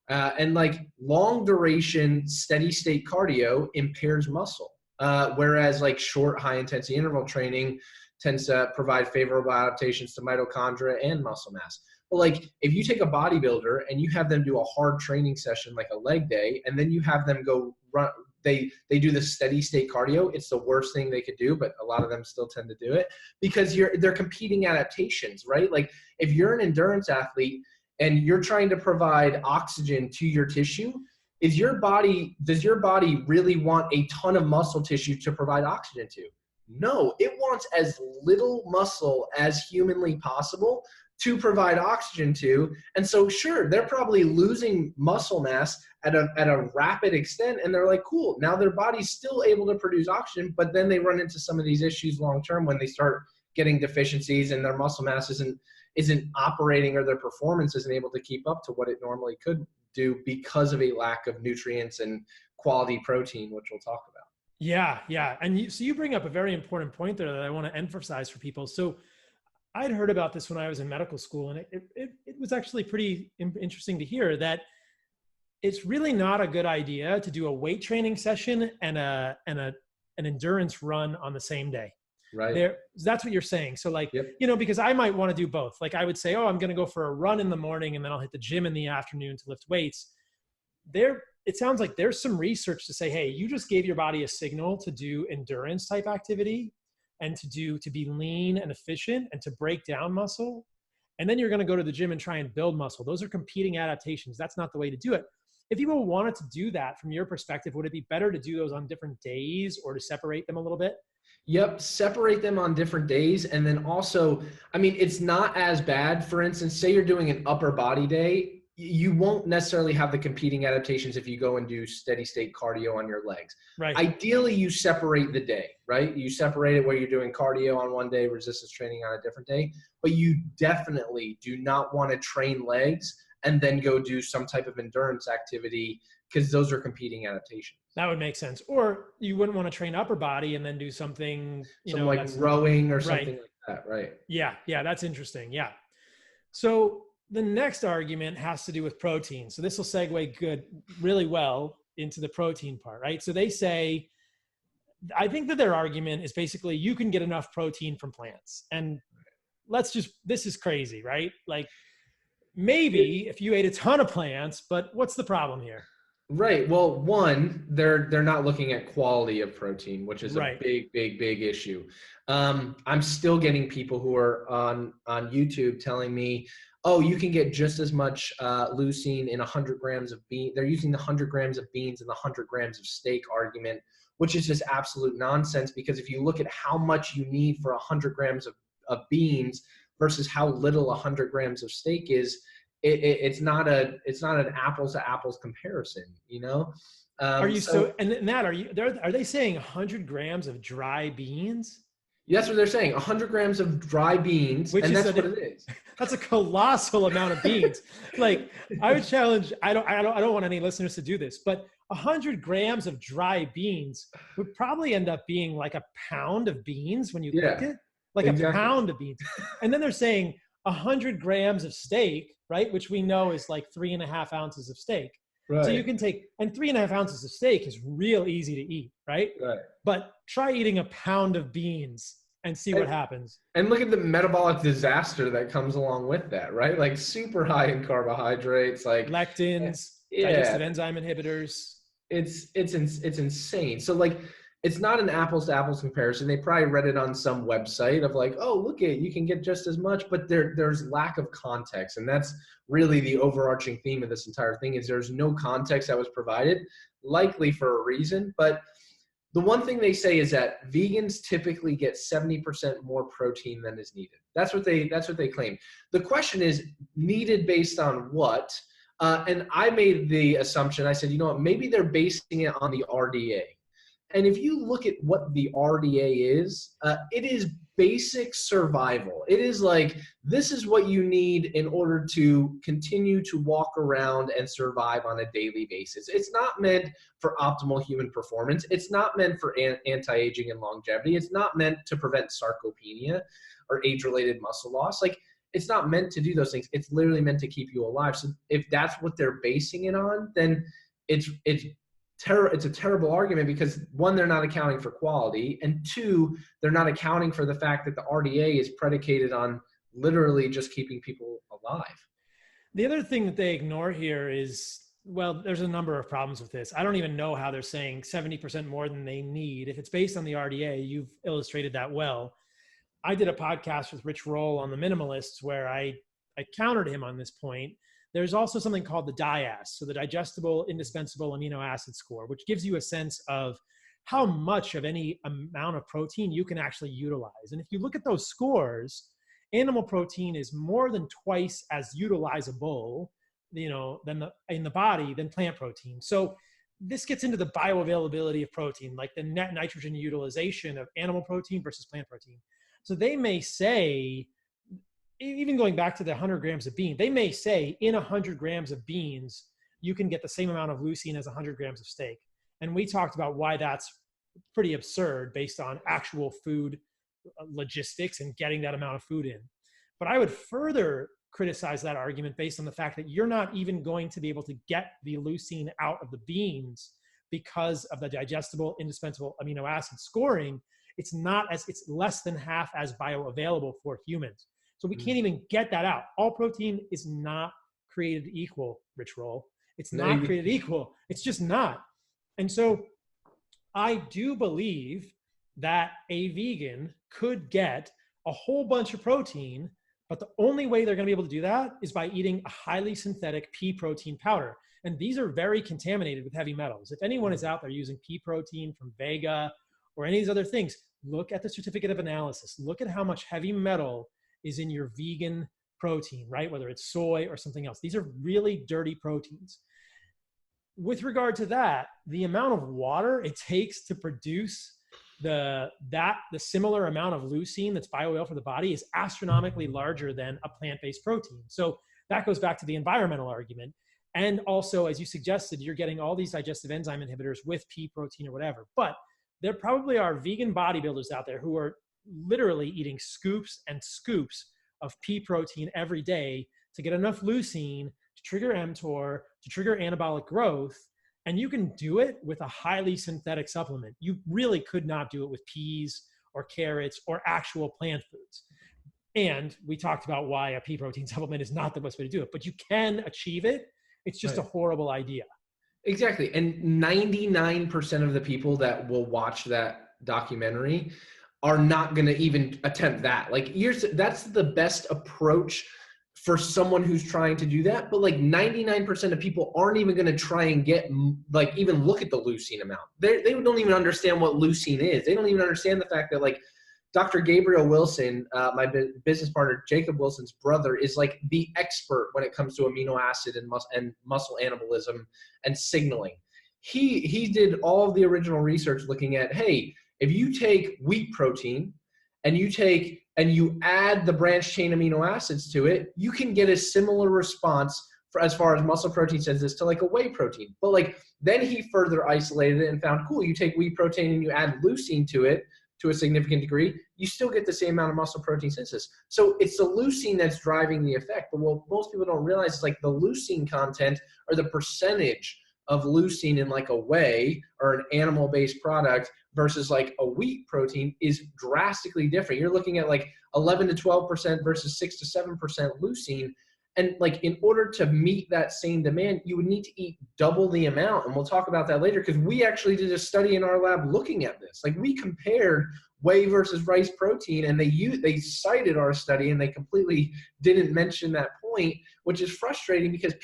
And like long duration, steady state cardio impairs muscle. Whereas like short, high intensity interval training tends to provide favorable adaptations to mitochondria and muscle mass. But like if you take a bodybuilder and you have them do a hard training session, like a leg day, and then you have them go run, they do the steady state cardio, it's the worst thing they could do, but a lot of them still tend to do it because they're competing adaptations, right? Like if you're an endurance athlete and you're trying to provide oxygen to your tissue, does your body really want a ton of muscle tissue to provide oxygen to? No, it wants as little muscle as humanly possible to provide oxygen to. And so sure, they're probably losing muscle mass at a rapid extent, and they're like, cool, now their body's still able to produce oxygen, but then they run into some of these issues long term when they start getting deficiencies and their muscle mass isn't operating, or their performance isn't able to keep up to what it normally could do because of a lack of nutrients and quality protein, which we'll talk about. Yeah. And so you bring up a very important point there that I want to emphasize for people. So I'd heard about this when I was in medical school, and it was actually pretty interesting to hear that it's really not a good idea to do a weight training session and an endurance run on the same day. Right. That's what you're saying. So like, yep. Because I might want to do both. Like I would say, I'm going to go for a run in the morning and then I'll hit the gym in the afternoon to lift weights. It sounds like there's some research to say, hey, you just gave your body a signal to do endurance type activity and to be lean and efficient and to break down muscle. And then you're going to go to the gym and try and build muscle. Those are competing adaptations. That's not the way to do it. If people wanted to do that from your perspective, would it be better to do those on different days or to separate them a little bit? Yep, separate them on different days. And then also, it's not as bad. For instance, say you're doing an upper body day. you won't necessarily have the competing adaptations if you go and do steady state cardio on your legs. Right. Ideally, you separate the day, right? You separate it where you're doing cardio on one day, resistance training on a different day, but you definitely do not want to train legs and then go do some type of endurance activity, because those are competing adaptations. That would make sense. Or you wouldn't want to train upper body and then do something, like rowing or something like that, right? Yeah, that's interesting. Yeah. So the next argument has to do with protein. So this will segue really well into the protein part, right? So they say, I think that their argument is basically you can get enough protein from plants. And this is crazy, right? Like maybe if you ate a ton of plants, but what's the problem here? Right. Well, one, they're not looking at quality of protein, which is a big issue. I'm still getting people who are on YouTube telling me, oh, you can get just as much leucine in 100 grams of beans. They're using the 100 grams of beans and the 100 grams of steak argument, which is just absolute nonsense, because if you look at how much you need for 100 grams of beans versus how little 100 grams of steak is, it's not an apples to apples comparison, Are they saying 100 grams of dry beans? That's what they're saying. 100 grams of dry beans, and that's what it is. That's a colossal amount of beans. Like, I would challenge, I don't want any listeners to do this, but 100 grams of dry beans would probably end up being like a pound of beans when you cook it. Like exactly. A pound of beans. And then they're saying 100 grams of steak, right? Which we know is like 3.5 ounces of steak. Right. So you can take, and 3.5 ounces of steak is real easy to eat, right? Right. But try eating a pound of beans and see what happens. And look at the metabolic disaster that comes along with that, right? Like super high in carbohydrates, like lectins, digestive enzyme inhibitors. It's insane. So like, it's not an apples to apples comparison. They probably read it on some website of like, oh, look at, you can get just as much, but there's lack of context. And that's really the overarching theme of this entire thing, is there's no context that was provided, likely for a reason. But the one thing they say is that vegans typically get 70% more protein than is needed. That's what they claim. The question is needed based on what? And I made the assumption, I said, you know what, maybe they're basing it on the RDA. And if you look at what the RDA is, it is basic survival. It is like, this is what you need in order to continue to walk around and survive on a daily basis. It's not meant for optimal human performance. It's not meant for anti-aging and longevity. It's not meant to prevent sarcopenia or age-related muscle loss. Like, it's not meant to do those things. It's literally meant to keep you alive. So if that's what they're basing it on, then it's a terrible argument, because one, they're not accounting for quality, and two, they're not accounting for the fact that the RDA is predicated on literally just keeping people alive. The other thing that they ignore here is, well, there's a number of problems with this. I don't even know how they're saying 70% more than they need. If it's based on the RDA, you've illustrated that well. I did a podcast with Rich Roll on the minimalists where I countered him on this point. There's also something called the DIAS, so the digestible indispensable amino acid score, which gives you a sense of how much of any amount of protein you can actually utilize. And if you look at those scores, animal protein is more than twice as utilizable, in the body than plant protein. So this gets into the bioavailability of protein, like the net nitrogen utilization of animal protein versus plant protein. So they may say, even going back to the 100 grams of beans, they may say in 100 grams of beans, you can get the same amount of leucine as 100 grams of steak. And we talked about why that's pretty absurd based on actual food logistics and getting that amount of food in. But I would further criticize that argument based on the fact that you're not even going to be able to get the leucine out of the beans because of the digestible indispensable amino acid scoring. It's less than half as bioavailable for humans. So we can't even get that out. All protein is not created equal, Rich Roll. It's not created equal. It's just not. And so I do believe that a vegan could get a whole bunch of protein, but the only way they're going to be able to do that is by eating a highly synthetic pea protein powder. And these are very contaminated with heavy metals. If anyone is out there using pea protein from Vega or any of these other things, look at the certificate of analysis. Look at how much heavy metal is in your vegan protein, right? Whether it's soy or something else. These are really dirty proteins. With regard to that, the amount of water it takes to produce the similar amount of leucine that's bioavailable for the body is astronomically larger than a plant-based protein. So that goes back to the environmental argument. And also, as you suggested, you're getting all these digestive enzyme inhibitors with pea protein or whatever. But there probably are vegan bodybuilders out there who are literally eating scoops and scoops of pea protein every day to get enough leucine to trigger mTOR, to trigger anabolic growth. And you can do it with a highly synthetic supplement. You really could not do it with peas or carrots or actual plant foods. And we talked about why a pea protein supplement is not the best way to do it, but you can achieve it. It's just a horrible idea. Exactly. And 99% of the people that will watch that documentary are not going to even attempt that. Like, that's the best approach for someone who's trying to do that. But like 99% of people aren't even going to try and get, like, even look at the leucine amount. They don't even understand what leucine is. They don't even understand the fact that, like, Dr. Gabriel Wilson, my business partner, Jacob Wilson's brother, is like the expert when it comes to amino acid and muscle anabolism and signaling. He did all of the original research looking at, hey, if you take wheat protein and you add the branched chain amino acids to it, you can get a similar response for as far as muscle protein synthesis to like a whey protein. But like, then he further isolated it and found, cool, you take wheat protein and you add leucine to it to a significant degree, you still get the same amount of muscle protein synthesis. So it's the leucine that's driving the effect. But what most people don't realize is like the leucine content, or the percentage of leucine in like a whey or an animal-based product versus like a wheat protein, is drastically different. You're looking at like 11 to 12% versus 6 to 7% leucine. And like, in order to meet that same demand, you would need to eat double the amount. And we'll talk about that later, because we actually did a study in our lab looking at this. Like, we compared whey versus rice protein, and they cited our study and they completely didn't mention that point, which is frustrating because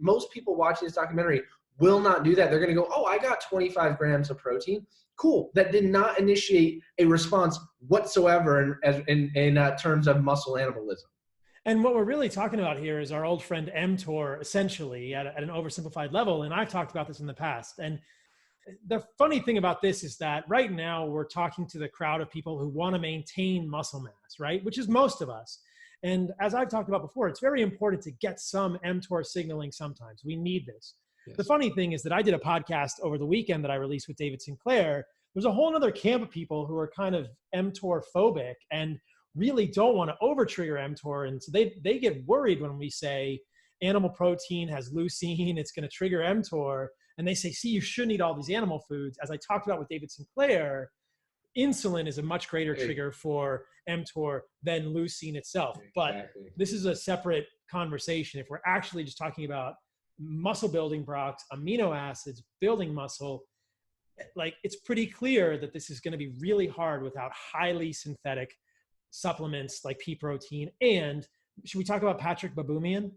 most people watching this documentary will not do that. They're going to go, oh, I got 25 grams of protein. Cool. That did not initiate a response whatsoever in terms of muscle anabolism. And what we're really talking about here is our old friend mTOR, essentially, at an oversimplified level. And I've talked about this in the past. And the funny thing about this is that right now we're talking to the crowd of people who want to maintain muscle mass, right? Which is most of us. And as I've talked about before, it's very important to get some mTOR signaling sometimes. We need this. Yes. The funny thing is that I did a podcast over the weekend that I released with David Sinclair. There's a whole other camp of people who are kind of mTOR phobic and really don't want to over trigger mTOR. And so they get worried when we say animal protein has leucine, it's going to trigger mTOR. And they say, see, you shouldn't eat all these animal foods. As I talked about with David Sinclair, insulin is a much greater trigger for mTOR than leucine itself. But this is a separate conversation. If we're actually just talking about muscle building products, amino acids, building muscle, like, it's pretty clear that this is going to be really hard without highly synthetic supplements like pea protein. And should we talk about Patrick Baboumian?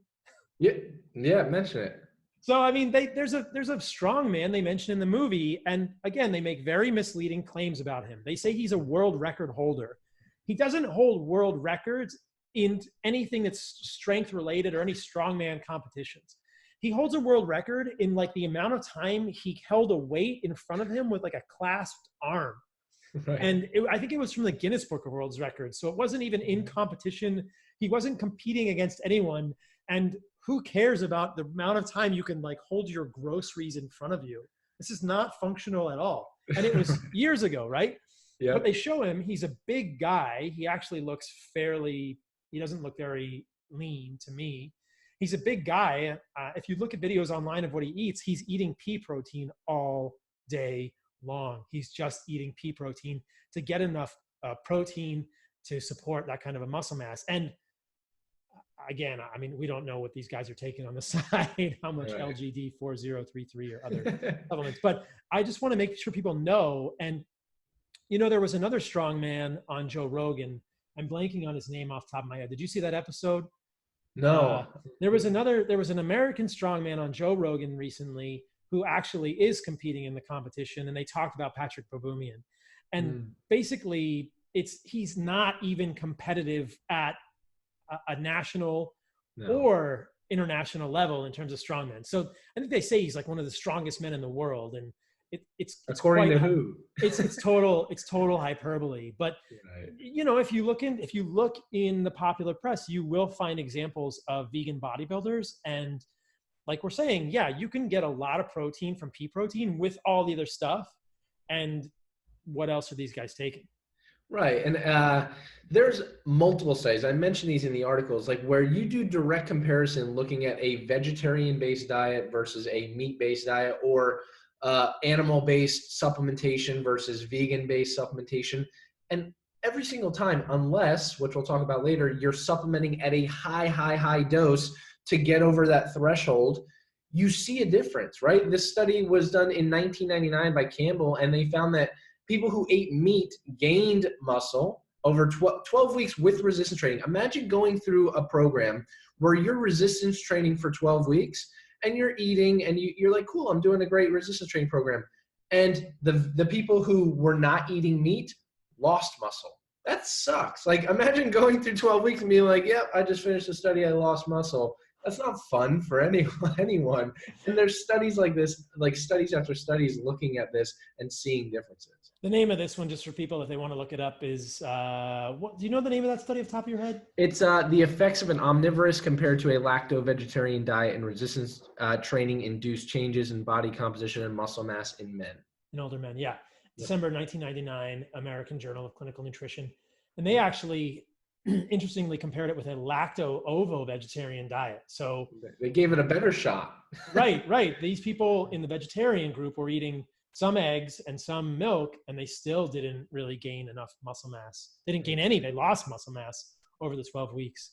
Yeah, mention it. So, I mean, there's a strong man they mention in the movie. And again, they make very misleading claims about him. They say he's a world record holder. He doesn't hold world records in anything that's strength related or any strongman competitions. He holds a world record in like the amount of time he held a weight in front of him with like a clasped arm. Right. And I think it was from the Guinness Book of World Records. So it wasn't even in competition. He wasn't competing against anyone. And who cares about the amount of time you can like hold your groceries in front of you? This is not functional at all. And it was years ago, right? Yeah. But they show him, he's a big guy. He actually looks he doesn't look very lean to me. He's a big guy. If you look at videos online of what he eats, he's eating pea protein all day long. He's just eating pea protein to get enough protein to support that kind of a muscle mass. And again, I mean, we don't know what these guys are taking on the side, how much LGD 4033 or other supplements, but I just want to make sure people know. And, you know, there was another strong man on Joe Rogan. I'm blanking on his name off the top of my head. Did you see that episode? No. There was an American strongman on Joe Rogan recently who actually is competing in the competition. And they talked about Patrick Baboumian. And basically he's not even competitive at a national No. or international level in terms of strongmen. So I think they say he's like one of the strongest men in the world, and it's According to who? it's total hyperbole. But Right. you know, if you look in the popular press, you will find examples of vegan bodybuilders, and like we're saying, yeah, you can get a lot of protein from pea protein with all the other stuff. And what else are these guys taking? Right. And there's multiple studies. I mentioned these in the articles, like where you do direct comparison looking at a vegetarian-based diet versus a meat-based diet, or animal-based supplementation versus vegan-based supplementation. And every single time, unless, which we'll talk about later, you're supplementing at a high dose to get over that threshold, you see a difference, right? This study was done in 1999 by Campbell, and they found that people who ate meat gained muscle over 12 weeks with resistance training. Imagine going through a program where you're resistance training for 12 weeks and you're eating and you're like, cool, I'm doing a great resistance training program. And the people who were not eating meat lost muscle. That sucks. Like, imagine going through 12 weeks and being like, yep, I just finished a study, I lost muscle. That's not fun for anyone. And there's studies like this, like studies after studies looking at this and seeing differences. The name of this one, just for people if they want to look it up, is what? Do you know the name of that study off the top of your head? It's the effects of an omnivorous compared to a lacto-vegetarian diet and resistance training induced changes in body composition and muscle mass in men. In older men, yeah. Yep. December 1999, American Journal of Clinical Nutrition. And they actually, interestingly, compared it with a lacto-ovo-vegetarian diet. So they gave it a better shot. Right. These people in the vegetarian group were eating some eggs and some milk, and they still didn't really gain enough muscle mass. They didn't gain any. They lost muscle mass over the 12 weeks.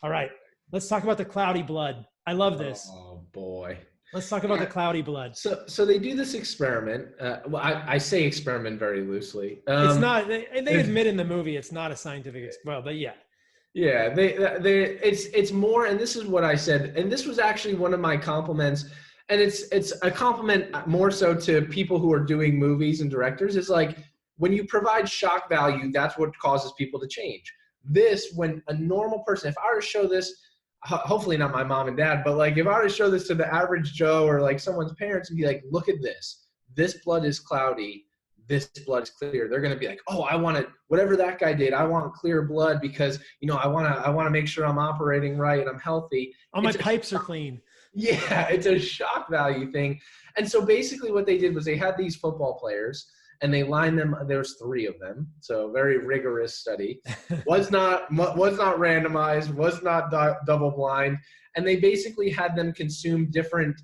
All right, let's talk about the cloudy blood. I love this. Oh, boy. Let's talk about the cloudy blood. So they do this experiment. Well, I say experiment very loosely. It's not, they admit in the movie it's not a scientific, well, but yeah. Yeah, it's more, and this is what I said, and this was actually one of my compliments, and it's a compliment more so to people who are doing movies and directors. It's like, when you provide shock value, that's what causes people to change. This, when a normal person, if I were to show this, hopefully not my mom and dad, but like if I were to show this to the average Joe or like someone's parents and be like, look at this blood is cloudy, this blood is clear. They're going to be like, oh, I want it, whatever that guy did, I want clear blood because, you know, I want to make sure I'm operating right and I'm healthy. All my pipes are clean. Yeah, it's a shock value thing. And so basically what they did was they had these football players and they lined them. There's 3 of them. So very rigorous study. Was not randomized, was not double blind. And they basically had them consume different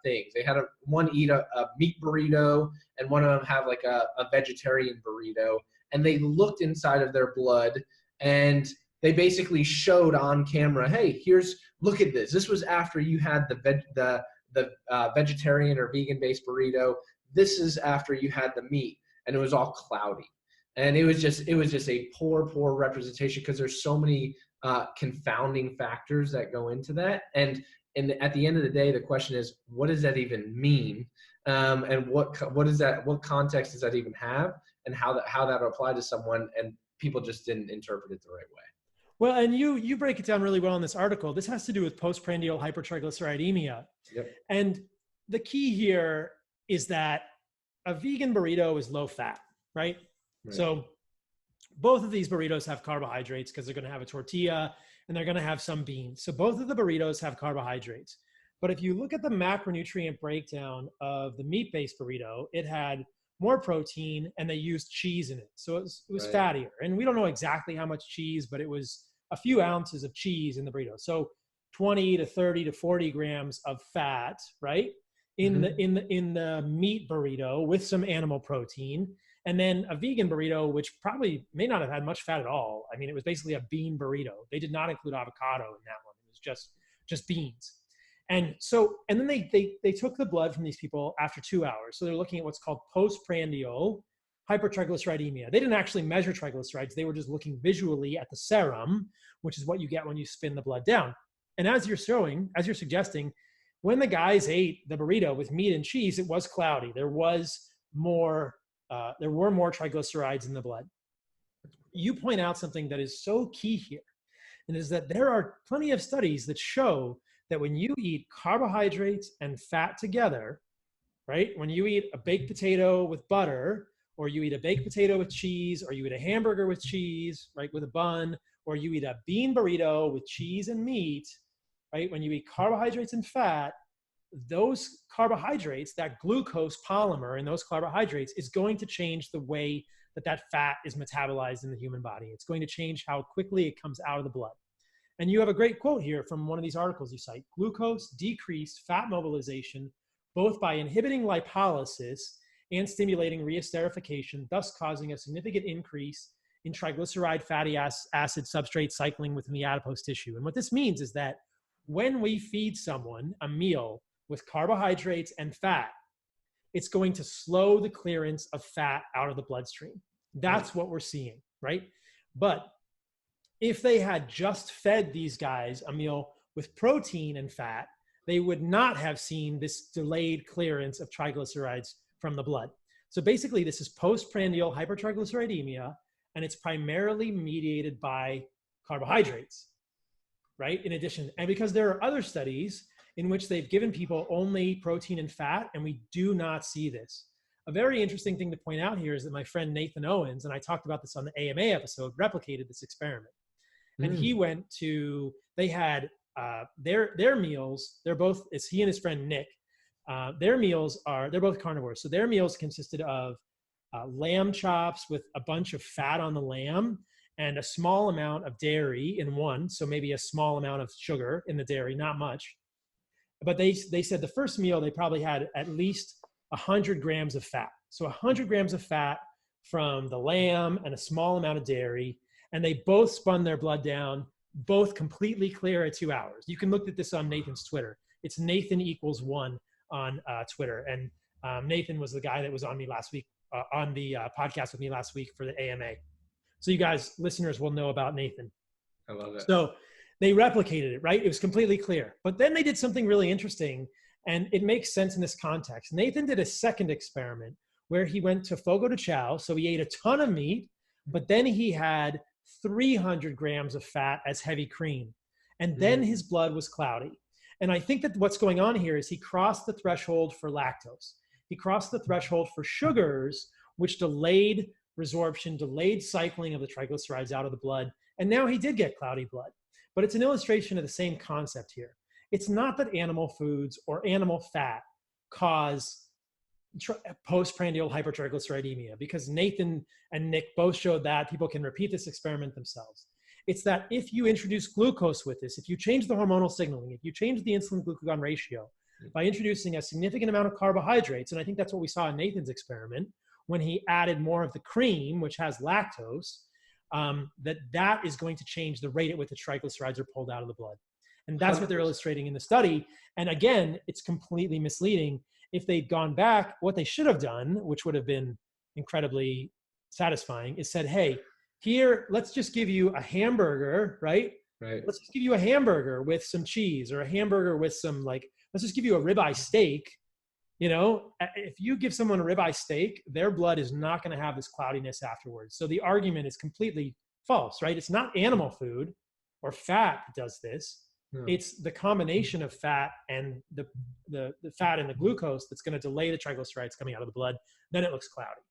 things. They had one eat a meat burrito and one of them have like a vegetarian burrito. And they looked inside of their blood and they basically showed on camera, hey, look at this. This was after you had the vegetarian or vegan-based burrito. This is after you had the meat, and it was all cloudy. And it was just a poor representation because there's so many confounding factors that go into that. And at the end of the day, the question is, what does that even mean? And what context does that even have? And how that apply to someone? And people just didn't interpret it the right way. Well, and you break it down really well in this article. This has to do with postprandial hypertriglyceridemia. Yep. And the key here is that a vegan burrito is low fat, right? So both of these burritos have carbohydrates because they're going to have a tortilla and they're going to have some beans. So both of the burritos have carbohydrates. But if you look at the macronutrient breakdown of the meat-based burrito, it had more protein and they used cheese in it. So it was fattier. And we don't know exactly how much cheese, but it was a few ounces of cheese in the burrito. So 20 to 30 to 40 grams of fat, right? In the meat burrito with some animal protein. And then a vegan burrito, which probably may not have had much fat at all. I mean, it was basically a bean burrito. They did not include avocado in that one. It was just beans. And then they took the blood from these people after 2 hours. So they're looking at what's called postprandial hypertriglyceridemia. They didn't actually measure triglycerides. They were just looking visually at the serum, which is what you get when you spin the blood down. And as you're suggesting, when the guys ate the burrito with meat and cheese, it was cloudy. There were more triglycerides in the blood. You point out something that is so key here. And is that there are plenty of studies that show that when you eat carbohydrates and fat together, right? When you eat a baked potato with butter, or you eat a baked potato with cheese, or you eat a hamburger with cheese, right, with a bun, or you eat a bean burrito with cheese and meat, right? When you eat carbohydrates and fat, those carbohydrates, that glucose polymer in those carbohydrates is going to change the way that that fat is metabolized in the human body. It's going to change how quickly it comes out of the blood. And you have a great quote here from one of these articles you cite. Glucose decreased fat mobilization both by inhibiting lipolysis and stimulating reesterification, thus causing a significant increase in triglyceride fatty acid substrate cycling within the adipose tissue. And what this means is that when we feed someone a meal with carbohydrates and fat, it's going to slow the clearance of fat out of the bloodstream. That's what we're seeing, right? But if they had just fed these guys a meal with protein and fat, they would not have seen this delayed clearance of triglycerides from the blood. So basically, this is postprandial hypertriglyceridemia, and it's primarily mediated by carbohydrates, right? In addition, and because there are other studies in which they've given people only protein and fat, and we do not see this. A very interesting thing to point out here is that my friend Nathan Owens, and I talked about this on the AMA episode, replicated this experiment. And he went to, they had their meals, they're both, it's he and his friend Nick, their meals are, they're both carnivores. So their meals consisted of lamb chops with a bunch of fat on the lamb and a small amount of dairy in one. So maybe a small amount of sugar in the dairy, not much. But they said the first meal, they probably had at least 100 grams of fat. So 100 grams of fat from the lamb and a small amount of dairy. And they both spun their blood down, both completely clear at 2 hours. You can look at this on Nathan's Twitter. It's Nathan=1 on Twitter. And Nathan was the guy that was on me last week, on the podcast with me last week for the AMA. So you guys, listeners, will know about Nathan. I love it. So they replicated it, right? It was completely clear. But then they did something really interesting, and it makes sense in this context. Nathan did a second experiment where he went to fogo de chao. So he ate a ton of meat, but then he had 300 grams of fat as heavy cream. And then his blood was cloudy. And I think that what's going on here is he crossed the threshold for lactose. He crossed the threshold for sugars, which delayed resorption, delayed cycling of the triglycerides out of the blood. And now he did get cloudy blood. But it's an illustration of the same concept here. It's not that animal foods or animal fat cause postprandial hypertriglyceridemia, because Nathan and Nick both showed that. People can repeat this experiment themselves. It's that if you introduce glucose with this, if you change the hormonal signaling, if you change the insulin-glucagon ratio by introducing a significant amount of carbohydrates, and I think that's what we saw in Nathan's experiment, when he added more of the cream, which has lactose, that is going to change the rate at which the triglycerides are pulled out of the blood. And that's what they're illustrating in the study. And again, it's completely misleading. If they'd gone back, what they should have done, which would have been incredibly satisfying, is said, hey, here, let's just give you a hamburger, right? Right. Let's just give you a hamburger with some cheese, or a hamburger with some, like, let's just give you a ribeye steak. You know, if you give someone a ribeye steak, their blood is not going to have this cloudiness afterwards. So the argument is completely false, right? It's not animal food or fat that does this. No. It's the combination of fat and the fat and the glucose that's going to delay the triglycerides coming out of the blood. Then it looks cloudy.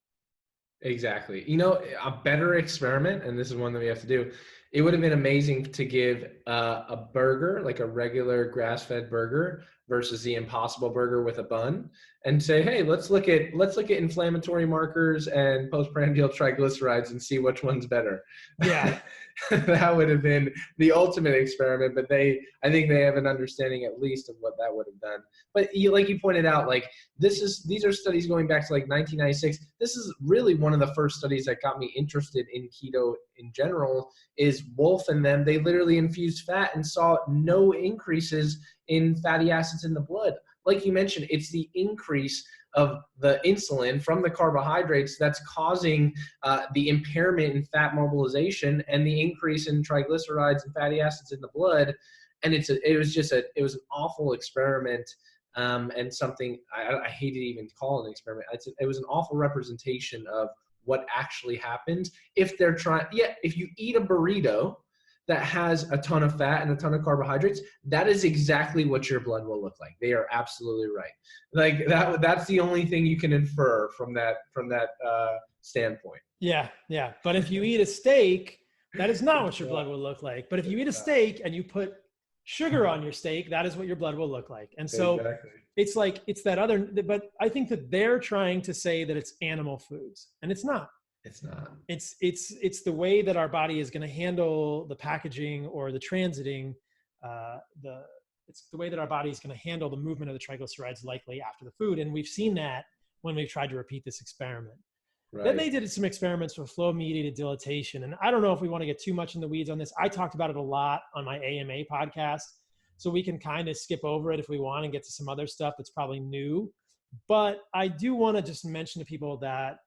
Exactly. You know, a better experiment, and this is one that we have to do, it would have been amazing to give a burger, like a regular grass-fed burger, versus the Impossible Burger with a bun, and say, hey, let's look at inflammatory markers and postprandial triglycerides and see which one's better. Yeah. That would have been the ultimate experiment, but I think they have an understanding at least of what that would have done. But like you pointed out, like these are studies going back to like 1996. This is really one of the first studies that got me interested in keto in general. Is Wolf and them, they literally infused fat and saw no increases in fatty acids in the blood. Like you mentioned, it's the increase of the insulin from the carbohydrates that's causing the impairment in fat mobilization and the increase in triglycerides and fatty acids in the blood. And it was an awful experiment, and something I hate to even call it an experiment. It was an awful representation of what actually happens if they're trying. Yeah, if you eat a burrito, that has a ton of fat and a ton of carbohydrates, that is exactly what your blood will look like. They are absolutely right. Like that's the only thing you can infer from that standpoint. Yeah. But if you eat a steak, that is not what your blood will look like. But if you eat a steak and you put sugar on your steak, that is what your blood will look like. And so it's like, it's that other, but I think that they're trying to say that it's animal foods, and it's not. It's not. It's the way that our body is going to handle the packaging or the transiting, it's the way that our body is going to handle the movement of the triglycerides likely after the food. And we've seen that when we've tried to repeat this experiment. Right. Then they did some experiments with flow-mediated dilatation. And I don't know if we want to get too much in the weeds on this. I talked about it a lot on my AMA podcast, so we can kind of skip over it if we want and get to some other stuff that's probably new. But I do want to just mention to people that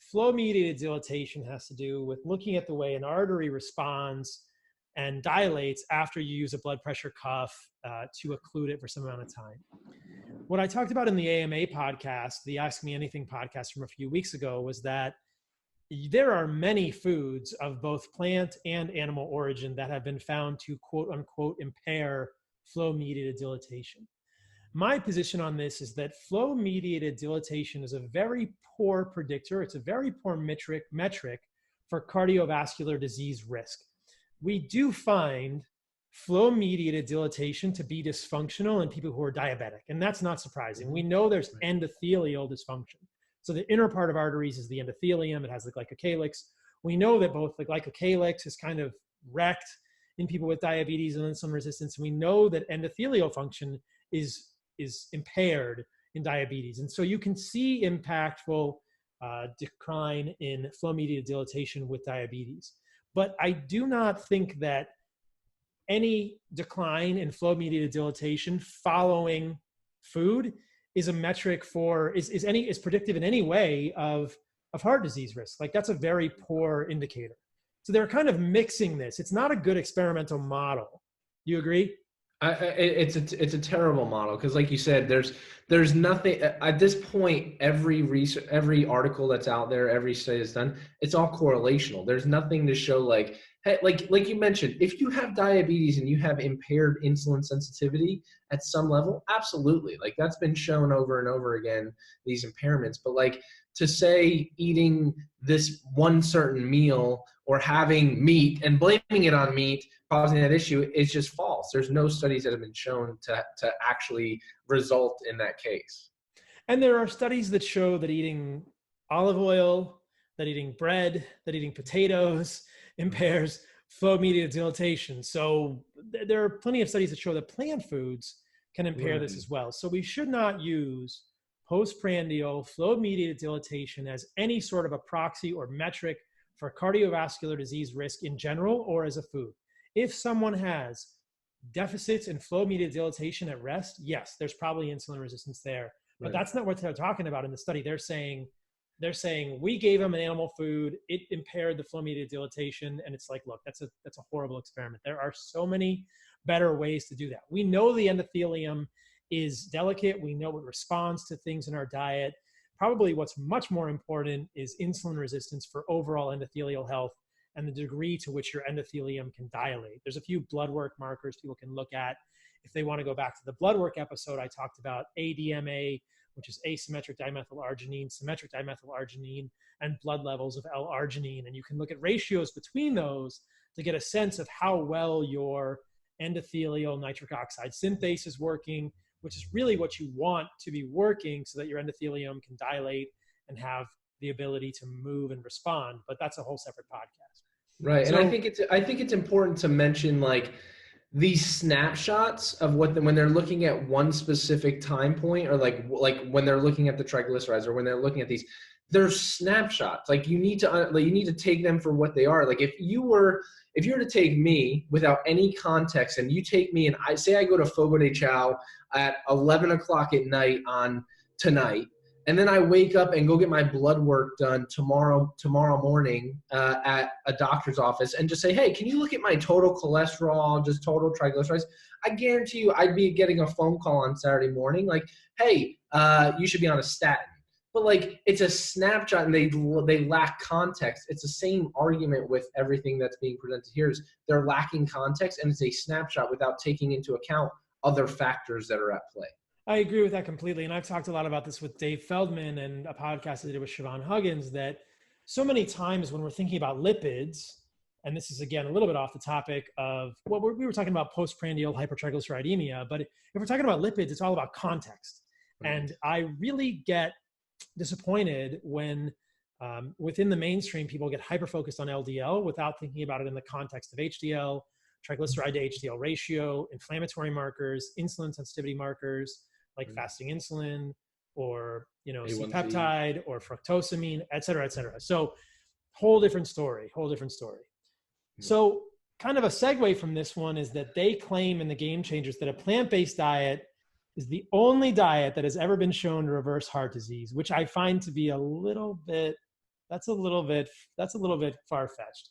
flow-mediated dilatation has to do with looking at the way an artery responds and dilates after you use a blood pressure cuff to occlude it for some amount of time. What I talked about in the AMA podcast, the Ask Me Anything podcast from a few weeks ago, was that there are many foods of both plant and animal origin that have been found to quote unquote impair flow-mediated dilatation. My position on this is that flow-mediated dilatation is a very poor predictor. It's a very poor metric for cardiovascular disease risk. We do find flow-mediated dilatation to be dysfunctional in people who are diabetic, and that's not surprising. We know there's endothelial dysfunction. So the inner part of arteries is the endothelium. It has the glycocalyx. We know that both the glycocalyx is kind of wrecked in people with diabetes and insulin resistance. We know that endothelial function is impaired in diabetes. And so you can see impactful decline in flow-mediated dilatation with diabetes. But I do not think that any decline in flow-mediated dilatation following food is a metric for, is predictive in any way of heart disease risk. Like, that's a very poor indicator. So they're kind of mixing this. It's not a good experimental model. You agree? It's a terrible model, because like you said, there's nothing at this point. Every article that's out there, every study that's done, it's all correlational. There's nothing to show like, hey, like you mentioned, if you have diabetes and you have impaired insulin sensitivity at some level, absolutely, like that's been shown over and over again, these impairments. But like, to say eating this one certain meal or having meat and blaming it on meat causing that issue is just false. There's no studies that have been shown to actually result in that case. And there are studies that show that eating olive oil, that eating bread, that eating potatoes impairs flow-mediated dilatation. So there are plenty of studies that show that plant foods can impair this as well. So we should not use postprandial flow-mediated dilatation as any sort of a proxy or metric for cardiovascular disease risk in general or as a food. If someone has deficits in flow-mediated dilatation at rest, yes, there's probably insulin resistance there. But that's not what they're talking about in the study. They're saying we gave them an animal food, it impaired the flow-mediated dilatation, and it's like, look, that's a horrible experiment. There are so many better ways to do that. We know the endothelium is delicate. We know it responds to things in our diet. Probably what's much more important is insulin resistance for overall endothelial health and the degree to which your endothelium can dilate. There's a few blood work markers people can look at. If they want to go back to the blood work episode, I talked about ADMA, which is asymmetric dimethylarginine, symmetric dimethylarginine, and blood levels of L-arginine. And you can look at ratios between those to get a sense of how well your endothelial nitric oxide synthase is working, which is really what you want to be working so that your endothelium can dilate and have the ability to move and respond. But that's a whole separate podcast. Right. So, and I think it's important to mention like these snapshots of when they're looking at one specific time point, or like when they're looking at the triglycerides, or when they're looking at these, they're snapshots. Like you need to take them for what they are. Like if you were to take me without any context, and you take me and I go to Fogo de Chao at 11 o'clock at night on tonight, and then I wake up and go get my blood work done tomorrow morning at a doctor's office, and just say, hey, can you look at my total cholesterol, just total triglycerides? I guarantee you I'd be getting a phone call on Saturday morning like, hey, you should be on a statin. but like it's a snapshot and they lack context. It's the same argument with everything that's being presented here is they're lacking context, and it's a snapshot without taking into account other factors that are at play. I agree with that completely. And I've talked a lot about this with Dave Feldman and a podcast I did with Siobhan Huggins, that so many times when we're thinking about lipids, and this is again a little bit off the topic of what we were talking about postprandial hypertriglyceridemia, but if we're talking about lipids, it's all about context. And I really get disappointed when within the mainstream, people get hyper-focused on LDL without thinking about it in the context of HDL, triglyceride to HDL ratio, inflammatory markers, insulin sensitivity markers, like fasting insulin, or C-peptide or fructosamine, et cetera, et cetera. So whole different story. So kind of a segue from this one is that they claim in the Game Changers that a plant-based diet is the only diet that has ever been shown to reverse heart disease, which I find to be a little bit far-fetched.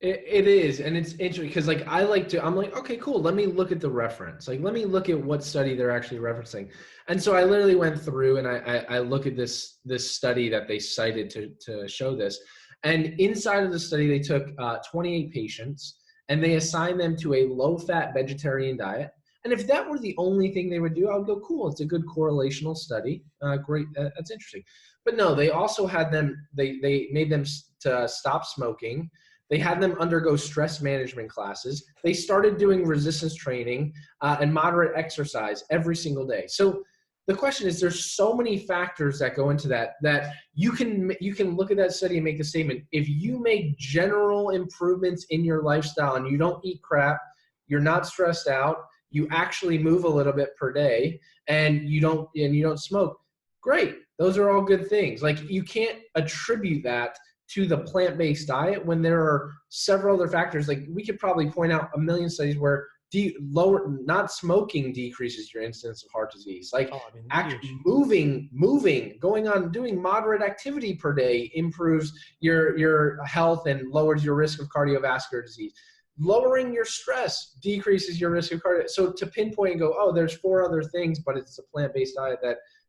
It is, and it's interesting because like I'm like, okay, cool. Let me look at the reference. Like, let me look at what study they're actually referencing. And so I literally went through and I look at this study that they cited to show this. And inside of the study, they took 28 patients and they assigned them to a low-fat vegetarian diet. And if that were the only thing they would do, I would go, cool. It's a good correlational study. Great, that's interesting. But no, they also had them. They made them to stop smoking. They had them undergo stress management classes. They started doing resistance training and moderate exercise every single day. So the question is, there's so many factors that go into that you can look at that study and make the statement. If you make general improvements in your lifestyle and you don't eat crap, you're not stressed out, you actually move a little bit per day, and you don't smoke, great. Those are all good things. Like, you can't attribute that to the plant-based diet when there are several other factors. Like, we could probably point out a million studies where not smoking decreases your incidence of heart disease. Like, actually moving, doing moderate activity per day improves your health and lowers your risk of cardiovascular disease. Lowering your stress decreases your risk of cardiovascular. So to pinpoint and go, oh, there's 4 other things, but it's a plant-based diet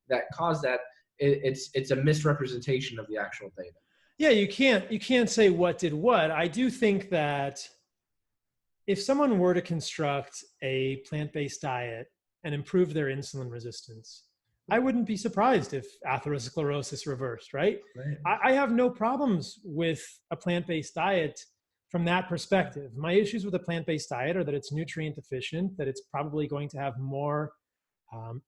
that caused that, it's a misrepresentation of the actual data. Yeah, you can't say what did what. I do think that if someone were to construct a plant-based diet and improve their insulin resistance, I wouldn't be surprised if atherosclerosis reversed, right? I have no problems with a plant-based diet from that perspective. My issues with a plant-based diet are that it's nutrient deficient, that it's probably going to have more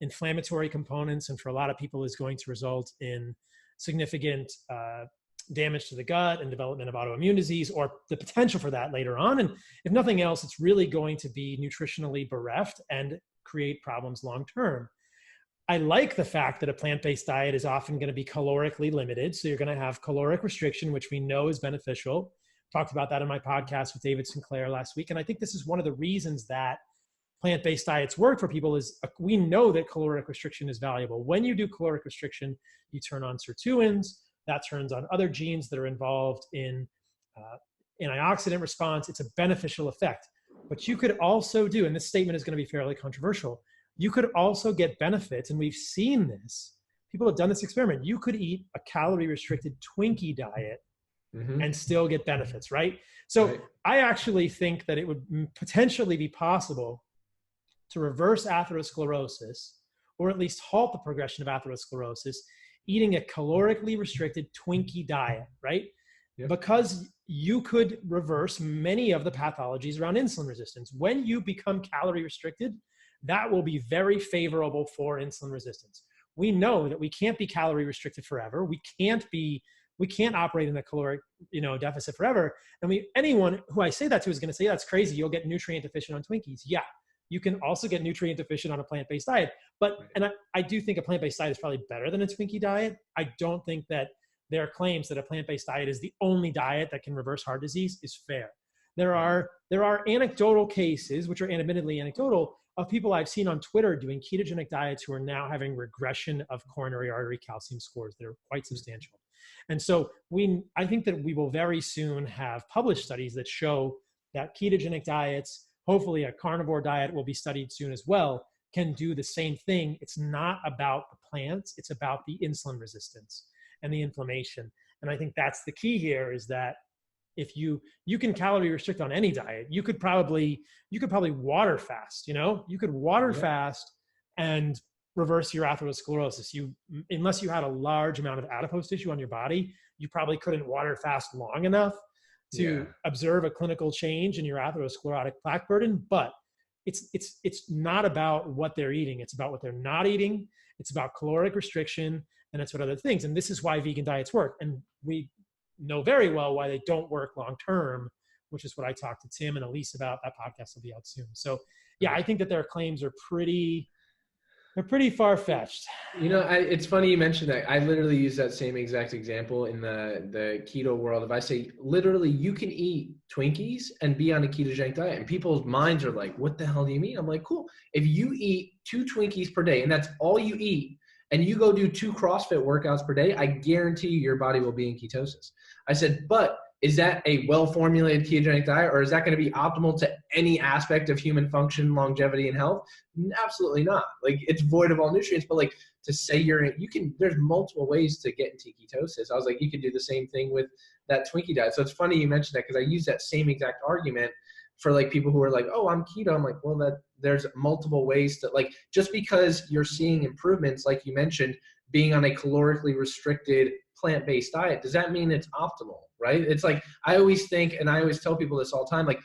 inflammatory components, and for a lot of people is going to result in significant damage to the gut and development of autoimmune disease, or the potential for that later on. And if nothing else, it's really going to be nutritionally bereft and create problems long-term. I like the fact that a plant-based diet is often going to be calorically limited. So you're going to have caloric restriction, which we know is beneficial. Talked about that in my podcast with David Sinclair last week. And I think this is one of the reasons that plant-based diets work for people is we know that caloric restriction is valuable. When you do caloric restriction, you turn on sirtuins. That turns on other genes that are involved in antioxidant response. It's a beneficial effect. But you could also do, and this statement is going to be fairly controversial, you could also get benefits, and we've seen this. People have done this experiment. You could eat a calorie-restricted Twinkie diet and still get benefits, right? So I actually think that it would potentially be possible to reverse atherosclerosis, or at least halt the progression of atherosclerosis, eating a calorically restricted Twinkie diet, right? Because you could reverse many of the pathologies around insulin resistance. When you become calorie restricted, that will be very favorable for insulin resistance. We know that we can't be calorie restricted forever. We can't operate in a caloric, deficit forever. And anyone who I say that to is going to say, that's crazy. You'll get nutrient deficient on Twinkies. Yeah. You can also get nutrient deficient on a plant-based diet. And I do think a plant-based diet is probably better than a Twinkie diet. I don't think that their claims that a plant-based diet is the only diet that can reverse heart disease is fair. There are anecdotal cases, which are admittedly anecdotal, of people I've seen on Twitter doing ketogenic diets who are now having regression of coronary artery calcium scores that are quite substantial. And so I think that we will very soon have published studies that show that ketogenic diets, hopefully a carnivore diet will be studied soon as well, can do the same thing. It's not about the plants, it's about the insulin resistance and the inflammation. And I think that's the key here, is that if you can calorie restrict on any diet, you could probably water fast, you could water fast and reverse your atherosclerosis. Unless you had a large amount of adipose tissue on your body, you probably couldn't water fast long enough to observe a clinical change in your atherosclerotic plaque burden. But it's not about what they're eating. It's about what they're not eating. It's about caloric restriction, and it's what other things. And this is why vegan diets work. And we know very well why they don't work long-term, which is what I talked to Tim and Elise about. That podcast will be out soon. So yeah, I think that their claims are pretty far-fetched. It's funny you mentioned that. I literally use that same exact example in the keto world. If I say, literally, you can eat Twinkies and be on a ketogenic diet, and people's minds are like, what the hell do you mean? I'm like, cool. If you eat 2 Twinkies per day, and that's all you eat, and you go do 2 CrossFit workouts per day, I guarantee you your body will be in ketosis. I said, but is that a well-formulated ketogenic diet, or is that going to be optimal to any aspect of human function, longevity, and health? Absolutely not. Like, it's void of all nutrients. But like, to say there's multiple ways to get into ketosis. I was like, you could do the same thing with that Twinkie diet. So it's funny you mentioned that, because I use that same exact argument for like people who are like, oh, I'm keto. I'm like, well, there's multiple ways to, like, just because you're seeing improvements, like you mentioned, being on a calorically restricted plant-based diet, does that mean it's optimal, right? It's like, I always think, and I always tell people this all the time, like,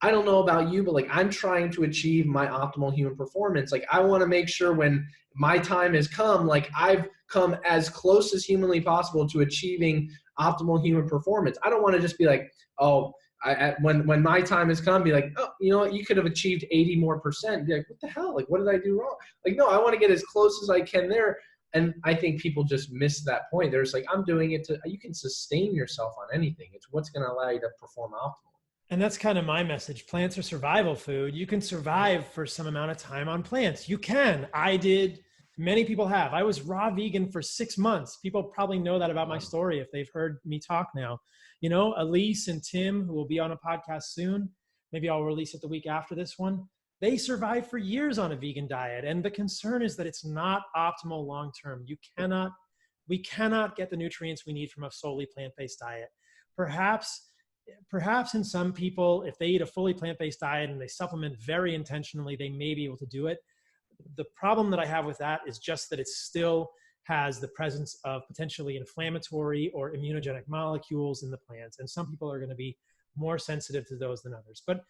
I don't know about you, but like, I'm trying to achieve my optimal human performance. Like, I want to make sure when my time has come, like, I've come as close as humanly possible to achieving optimal human performance. I don't want to just be like, oh, when my time has come, be like, oh, you know what, you could have achieved 80% more. Be like, what the hell? Like, what did I do wrong? Like, no, I want to get as close as I can there. And I think people just miss that point. They're just like, I'm doing it you can sustain yourself on anything. It's what's going to allow you to perform optimally. And that's kind of my message. Plants are survival food. You can survive for some amount of time on plants. You can. I did. Many people have. I was raw vegan for 6 months. People probably know that about my story if they've heard me talk now. Elise and Tim, who will be on a podcast soon, maybe I'll release it the week after this one, they survived for years on a vegan diet. And the concern is that it's not optimal long-term. We cannot get the nutrients we need from a solely plant-based diet. Perhaps in some people, if they eat a fully plant-based diet and they supplement very intentionally, they may be able to do it. The problem that I have with that is just that it still has the presence of potentially inflammatory or immunogenic molecules in the plants. And some people are going to be more sensitive to those than others. But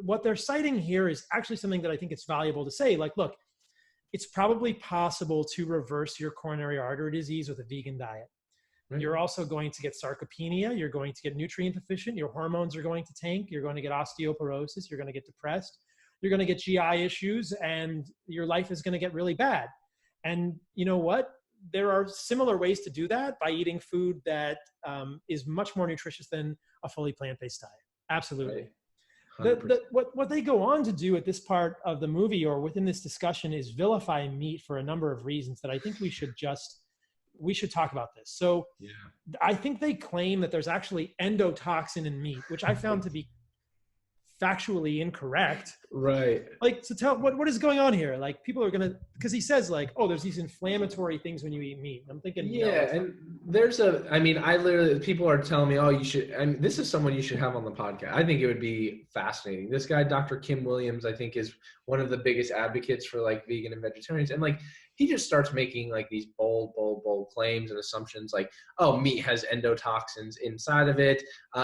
what they're citing here is actually something that I think it's valuable to say. Like, look, it's probably possible to reverse your coronary artery disease with a vegan diet. Right. You're also going to get sarcopenia. You're going to get nutrient deficient. Your hormones are going to tank. You're going to get osteoporosis. You're going to get depressed. You're going to get GI issues, and your life is going to get really bad. And you know what? There are similar ways to do that by eating food that is much more nutritious than a fully plant-based diet. Absolutely. Right. What they go on to do at this part of the movie or within this discussion is vilify meat for a number of reasons that I think we should talk about this. So I think they claim that there's actually endotoxin in meat, which I found to be factually incorrect. Right. Like, so tell what is going on here? Like, people are gonna, because he says like, oh, there's these inflammatory things when you eat meat. I'm thinking, and people are telling me, oh, you should, and this is someone you should have on the podcast. I think it would be fascinating. This guy, Dr. Kim Williams, I think is one of the biggest advocates for like vegan and vegetarians. And like, he just starts making like these bold claims and assumptions like, oh, meat has endotoxins inside of it.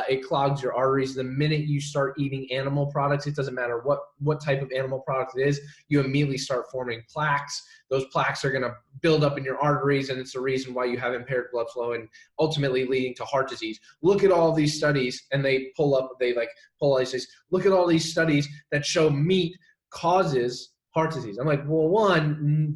It clogs your arteries. The minute you start eating animal products, it doesn't matter what type of animal product it is, you immediately start forming plaques. Those plaques are going to build up in your arteries, and it's the reason why you have impaired blood flow and ultimately leading to heart disease. Look at all these studies, and they pull all these things. Look at all these studies that show meat causes heart disease. I'm like, well,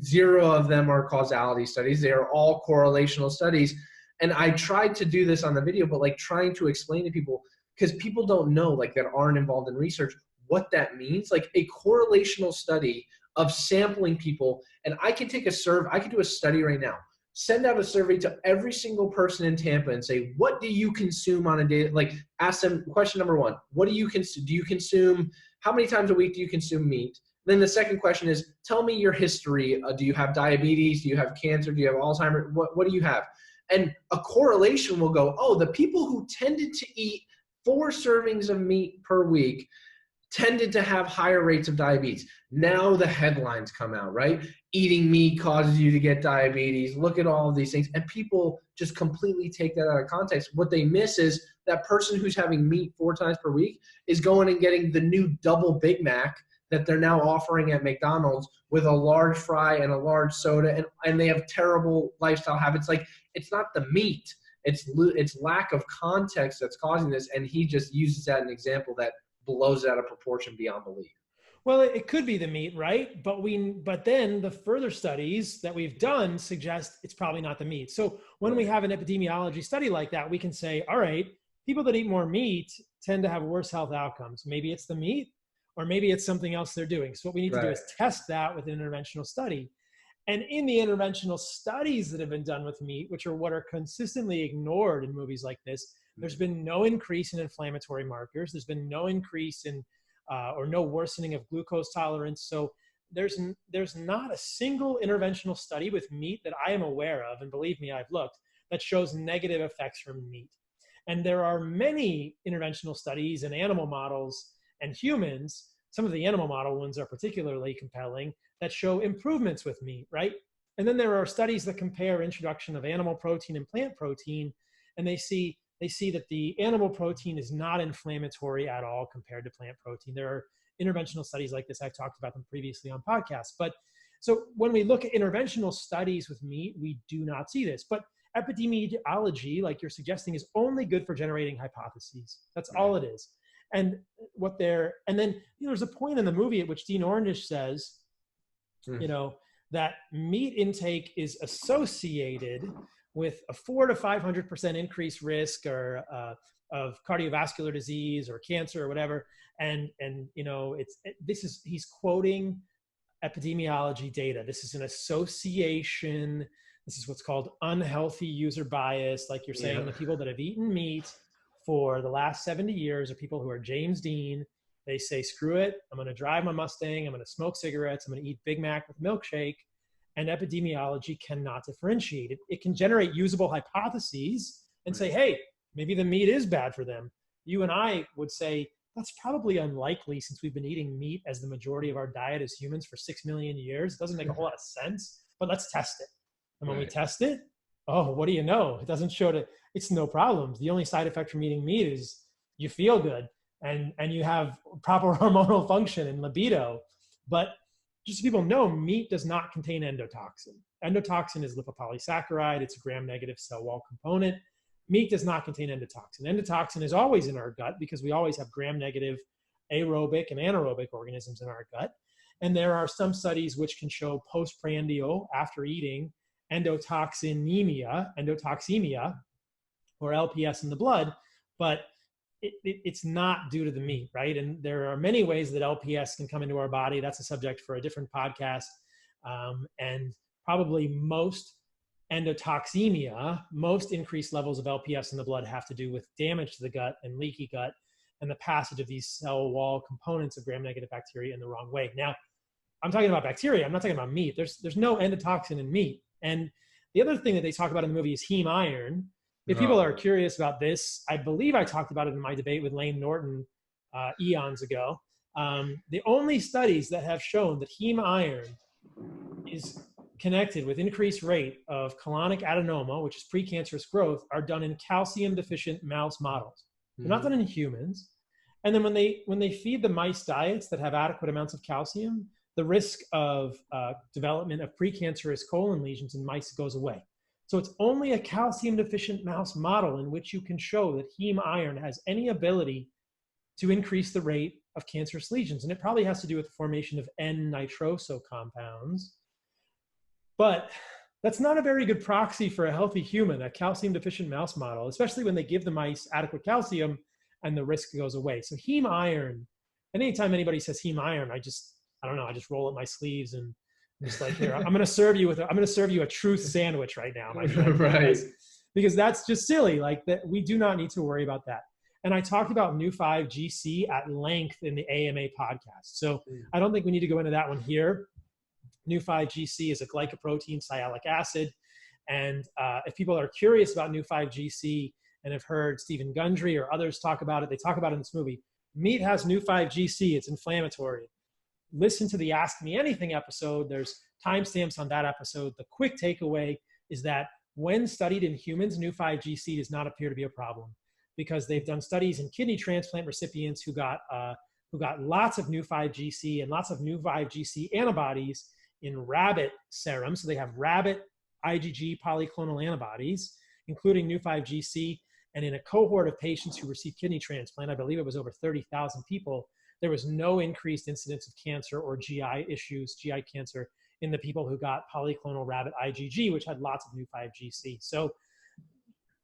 0 of them are causality studies. They are all correlational studies. And I tried to do this on the video, but like trying to explain to people, because people don't know, like, that aren't involved in research, what that means. Like, a correlational study of sampling people, and I can take I can do a study right now, send out a survey to every single person in Tampa and say, what do you consume on a day? Like, ask them question number 1, what do you consume? Do you consume, how many times a week do you consume meat? Then the second question is, tell me your history. Do you have diabetes? Do you have cancer? Do you have Alzheimer's? What do you have? And a correlation will go, oh, the people who tended to eat 4 servings of meat per week tended to have higher rates of diabetes. Now the headlines come out, right? Eating meat causes you to get diabetes. Look at all of these things. And people just completely take that out of context. What they miss is that person who's having meat 4 times per week is going and getting the new double Big Mac that they're now offering at McDonald's with a large fry and a large soda, and they have terrible lifestyle habits. Like, it's not the meat, it's lack of context that's causing this, and he just uses that as an example that blows it out of proportion beyond belief. Well, it could be the meat, right? But then the further studies that we've done suggest it's probably not the meat. So when we have an epidemiology study like that, we can say, all right, people that eat more meat tend to have worse health outcomes. Maybe it's the meat, or maybe it's something else they're doing. So what we need to do is test that with an interventional study. And in the interventional studies that have been done with meat, which are what are consistently ignored in movies like this, there's been no increase in inflammatory markers. There's been no increase in or no worsening of glucose tolerance. So there's not a single interventional study with meat that I am aware of, and believe me, I've looked, that shows negative effects from meat. And there are many interventional studies in animal models and humans. Some of the animal model ones are particularly compelling, that show improvements with meat, right? And then there are studies that compare introduction of animal protein and plant protein, and they see that the animal protein is not inflammatory at all compared to plant protein. There are interventional studies like this. I've talked about them previously on podcasts. But so when we look at interventional studies with meat, we do not see this. But epidemiology, like you're suggesting, is only good for generating hypotheses. That's all it is. And then there's a point in the movie at which Dean Ornish says, that meat intake is associated with a 400 to 500% increased risk of cardiovascular disease or cancer or whatever. And he's quoting epidemiology data. This is an association. This is what's called unhealthy user bias. Like you're saying, the people that have eaten meat for the last 70 years are people who are James Dean. They say, screw it, I'm going to drive my Mustang, I'm going to smoke cigarettes, I'm going to eat Big Mac with milkshake. And epidemiology cannot differentiate it. It can generate usable hypotheses and say, hey, maybe the meat is bad for them. You and I would say that's probably unlikely since we've been eating meat as the majority of our diet as humans for 6 million years. It doesn't make a whole lot of sense, but let's test it. And when we test it, oh, what do you know? It doesn't show that it's no problems. The only side effect from eating meat is you feel good and you have proper hormonal function and libido. But just so people know, meat does not contain endotoxin. Endotoxin is lipopolysaccharide. It's a gram-negative cell wall component. Meat does not contain endotoxin. Endotoxin is always in our gut because we always have gram-negative aerobic and anaerobic organisms in our gut. And there are some studies which can show postprandial, after eating, endotoxemia, or LPS in the blood, but it's not due to the meat, right? And there are many ways that LPS can come into our body. That's a subject for a different podcast. And probably most endotoxemia, most increased levels of LPS in the blood have to do with damage to the gut and leaky gut and the passage of these cell wall components of gram-negative bacteria in the wrong way. Now, I'm talking about bacteria. I'm not talking about meat. There's no endotoxin in meat. And the other thing that they talk about in the movie is heme iron. If people are curious about this, I believe I talked about it in my debate with Lane Norton eons ago. The only studies that have shown that heme iron is connected with increased rate of colonic adenoma, which is precancerous growth, are done in calcium-deficient mouse models. They're not done in humans. And then when they feed the mice diets that have adequate amounts of calcium, the risk of development of precancerous colon lesions in mice goes away. So it's only a calcium-deficient mouse model in which you can show that heme iron has any ability to increase the rate of cancerous lesions. And it probably has to do with the formation of N-nitroso compounds. But that's not a very good proxy for a healthy human, a calcium-deficient mouse model, especially when they give the mice adequate calcium and the risk goes away. So heme iron, and anytime anybody says heme iron, I just roll up my sleeves and I'm just like, here, I'm going to serve you a truth sandwich right now, my friend. Right. Because that's just silly. Like that, we do not need to worry about that. And I talked about Nu5GC at length in the AMA podcast. So I don't think we need to go into that one here. Nu5GC is a glycoprotein sialic acid. And if people are curious about Nu5GC and have heard Stephen Gundry or others talk about it, they talk about it in this movie. Meat has Nu5GC, it's inflammatory. Listen to the Ask Me Anything episode. There's timestamps on that episode. The quick takeaway is that when studied in humans, Nu5GC does not appear to be a problem, because they've done studies in kidney transplant recipients who got lots of Nu5GC and lots of Nu5GC antibodies in rabbit serum. So they have rabbit IgG polyclonal antibodies, including Nu5GC. And in a cohort of patients who received kidney transplant, I believe it was over 30,000 people, there was no increased incidence of cancer or GI issues, GI cancer, in the people who got polyclonal rabbit IgG, which had lots of Nu5GC. So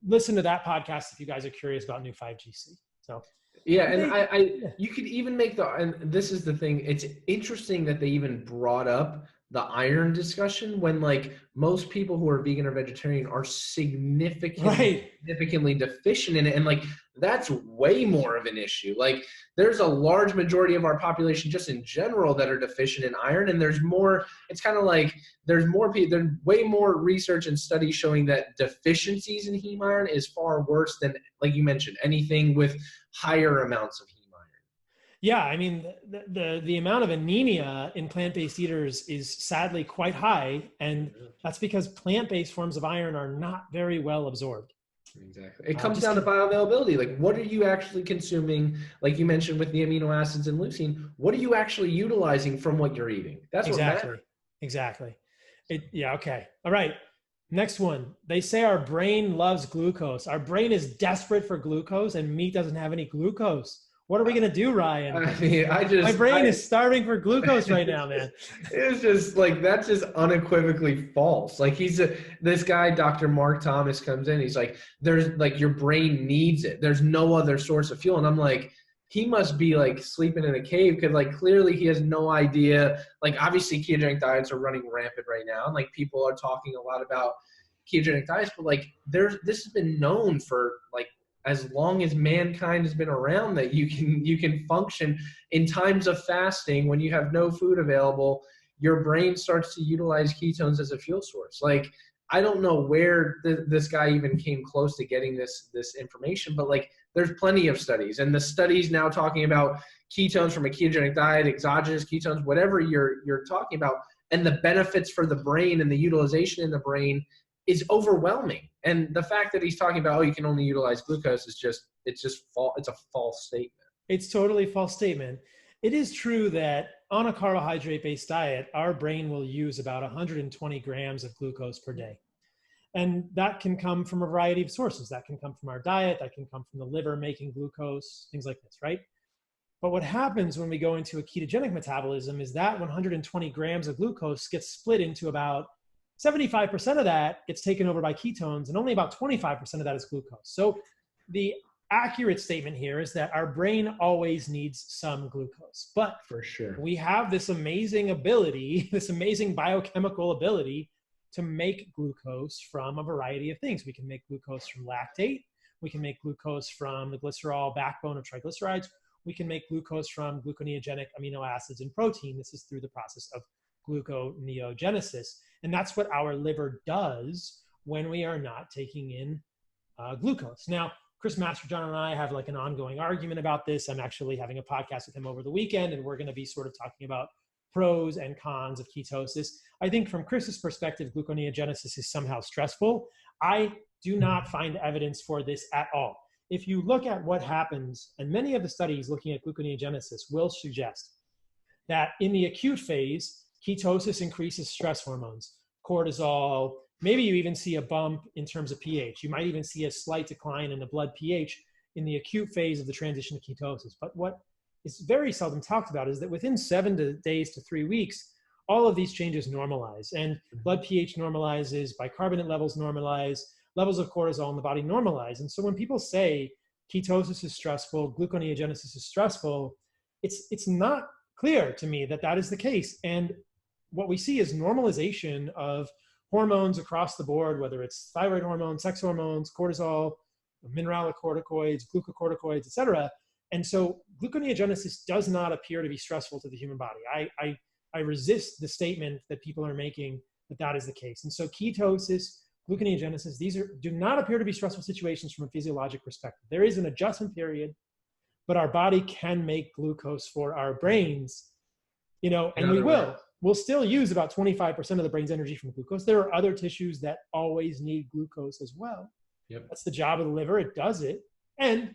listen to that podcast if you guys are curious about Nu5GC. So yeah, and you could even make and this is the thing, it's interesting that they even brought up the iron discussion when like most people who are vegan or vegetarian are significantly deficient in it. And like, that's way more of an issue. Like there's a large majority of our population just in general that are deficient in iron. And there's more, it's kind of like there's way more research and studies showing that deficiencies in heme iron is far worse than, like you mentioned, anything with higher amounts of heme iron. Yeah, I mean, the amount of anemia in plant-based eaters is sadly quite high, and that's because plant-based forms of iron are not very well absorbed. Exactly. It comes down to bioavailability. Like, what are you actually consuming? Like you mentioned with the amino acids and leucine, what are you actually utilizing from what you're eating? That's what matters. Exactly. Yeah, okay. All right. Next one. They say our brain loves glucose. Our brain is desperate for glucose, and meat doesn't have any glucose. What are we going to do, Ryan? I mean, my brain is starving for glucose right now, man. It's just like, that's just unequivocally false. Like this guy, Dr. Mark Thomas, comes in. He's like, there's like, your brain needs it. There's no other source of fuel. And I'm like, he must be like sleeping in a cave, because like clearly he has no idea. Like obviously ketogenic diets are running rampant right now. And like people are talking a lot about ketogenic diets, but like this has been known for like as long as mankind has been around, that you can function in times of fasting when you have no food available. Your brain starts to utilize ketones as a fuel source. Like, I don't know where this guy even came close to getting this information, but like there's plenty of studies, and the studies now talking about ketones from a ketogenic diet, exogenous ketones, whatever you're talking about, and the benefits for the brain and the utilization in the brain is overwhelming. And the fact that he's talking about, you can only utilize glucose is it's a false statement. It's totally a false statement. It is true that on a carbohydrate-based diet, our brain will use about 120 grams of glucose per day. And that can come from a variety of sources. That can come from our diet, that can come from the liver making glucose, things like this, right? But what happens when we go into a ketogenic metabolism is that 120 grams of glucose gets split into about 75% of that gets taken over by ketones, and only about 25% of that is glucose. So the accurate statement here is that our brain always needs some glucose. But for sure, we have this amazing ability, this amazing biochemical ability to make glucose from a variety of things. We can make glucose from lactate. We can make glucose from the glycerol backbone of triglycerides. We can make glucose from gluconeogenic amino acids and protein. This is through the process of gluconeogenesis. And that's what our liver does when we are not taking in glucose. Now, Chris Masterjohn and I have like an ongoing argument about this. I'm actually having a podcast with him over the weekend, and we're going to be sort of talking about pros and cons of ketosis. I think from Chris's perspective, gluconeogenesis is somehow stressful. I do not find evidence for this at all. If you look at what happens, and many of the studies looking at gluconeogenesis will suggest that in the acute phase, ketosis increases stress hormones, cortisol. Maybe you even see a bump in terms of pH. You might even see a slight decline in the blood pH in the acute phase of the transition to ketosis. But what is very seldom talked about is that within 7 days to 3 weeks, all of these changes normalize. And blood pH normalizes, bicarbonate levels normalize, levels of cortisol in the body normalize. And so when people say ketosis is stressful, gluconeogenesis is stressful, it's not clear to me that that is the case. And what we see is normalization of hormones across the board, whether it's thyroid hormone, sex hormones, cortisol, mineralocorticoids, glucocorticoids, et cetera. And so gluconeogenesis does not appear to be stressful to the human body. I resist the statement that people are making that that is the case. And so ketosis, gluconeogenesis, these do not appear to be stressful situations from a physiologic perspective. There is an adjustment period, but our body can make glucose for our brains, you know, and we will. We'll still use about 25% of the brain's energy from glucose. There are other tissues that always need glucose as well. Yep. That's the job of the liver. It does it. And,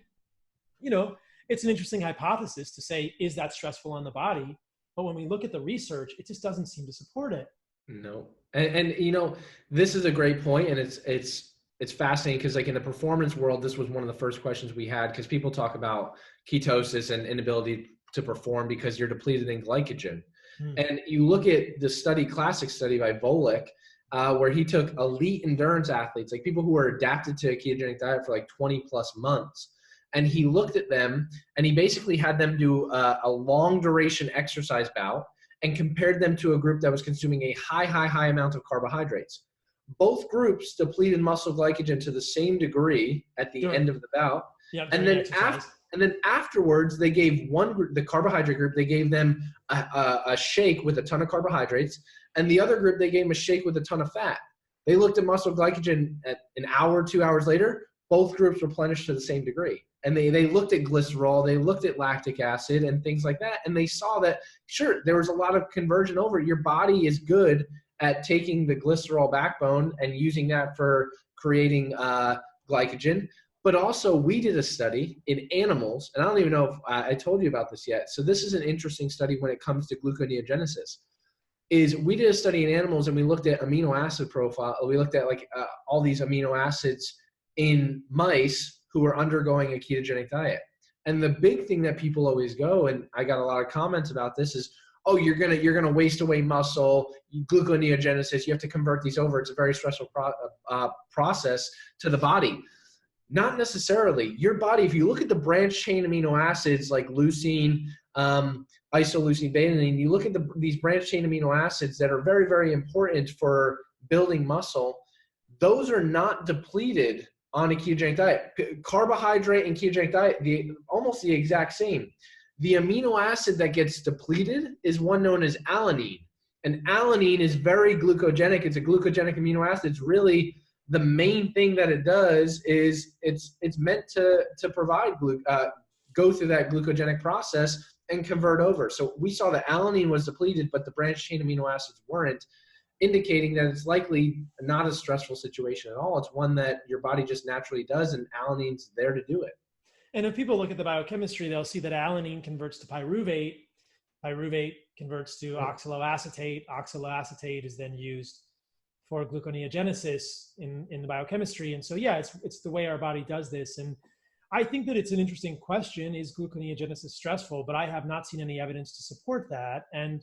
you know, it's an interesting hypothesis to say, is that stressful on the body? But when we look at the research, it just doesn't seem to support it. No. And you know, this is a great point, and it's fascinating because like in the performance world, this was one of the first questions we had, because people talk about ketosis and inability to perform because you're depleted in glycogen. And you look at the study, classic study by Volek, where he took elite endurance athletes, like people who were adapted to a ketogenic diet for like 20 plus months. And he looked at them and he basically had them do a long duration exercise bout and compared them to a group that was consuming a high amount of carbohydrates. Both groups depleted muscle glycogen to the same degree at the end of the bout. Yeah, and then afterwards, they gave one group, the carbohydrate group, they gave them a shake with a ton of carbohydrates. And the other group, they gave them a shake with a ton of fat. They looked at muscle glycogen at an hour, 2 hours later, both groups replenished to the same degree. And they looked at glycerol, they looked at lactic acid and things like that. And they saw that, sure, there was a lot of conversion over. Your body is good at taking the glycerol backbone and using that for creating glycogen. But also we did a study in animals, and I don't even know if I told you about this yet. So this is an interesting study when it comes to gluconeogenesis. Is we did a study in animals and we looked at amino acid profile. We looked at like all these amino acids in mice who were undergoing a ketogenic diet. And the big thing that people always go, and I got a lot of comments about this, is, oh, you're gonna waste away muscle, gluconeogenesis, you have to convert these over. It's a very stressful process to the body. Not necessarily. Your body, if you look at the branched chain amino acids like leucine, isoleucine, betaine, you look at these branched chain amino acids that are very, very important for building muscle, those are not depleted on a ketogenic diet. Carbohydrate and ketogenic diet, almost the exact same. The amino acid that gets depleted is one known as alanine. And alanine is very glucogenic. It's a glucogenic amino acid. It's really the main thing that it does is it's meant to provide go through that glucogenic process and convert over. So we saw that alanine was depleted, but the branched chain amino acids weren't, indicating that it's likely not a stressful situation at all. It's one that your body just naturally does, and alanine's there to do it. And if people look at the biochemistry, they'll see that alanine converts to pyruvate. Pyruvate converts to oxaloacetate. Oxaloacetate is then used for gluconeogenesis in the biochemistry. And so, yeah, it's the way our body does this. And I think that it's an interesting question, is gluconeogenesis stressful? But I have not seen any evidence to support that. And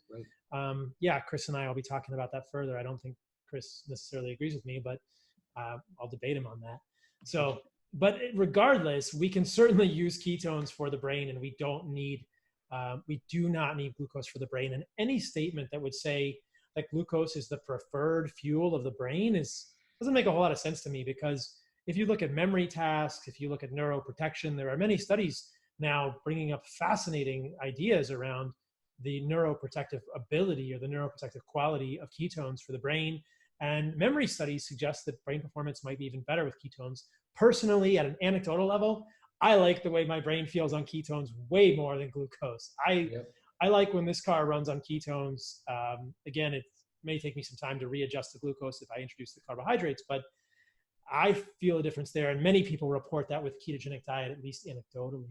yeah, Chris and I will be talking about that further. I don't think Chris necessarily agrees with me, but I'll debate him on that. So, but regardless, we can certainly use ketones for the brain, and we do not need glucose for the brain. And any statement that would say that glucose is the preferred fuel of the brain doesn't make a whole lot of sense to me, because if you look at memory tasks, if you look at neuroprotection, there are many studies now bringing up fascinating ideas around the neuroprotective ability or the neuroprotective quality of ketones for the brain. And memory studies suggest that brain performance might be even better with ketones. Personally, at an anecdotal level, I like the way my brain feels on ketones way more than glucose. I like when this car runs on ketones. Again, it may take me some time to readjust to glucose if I introduce the carbohydrates, but I feel a difference there. And many people report that with ketogenic diet, at least anecdotally.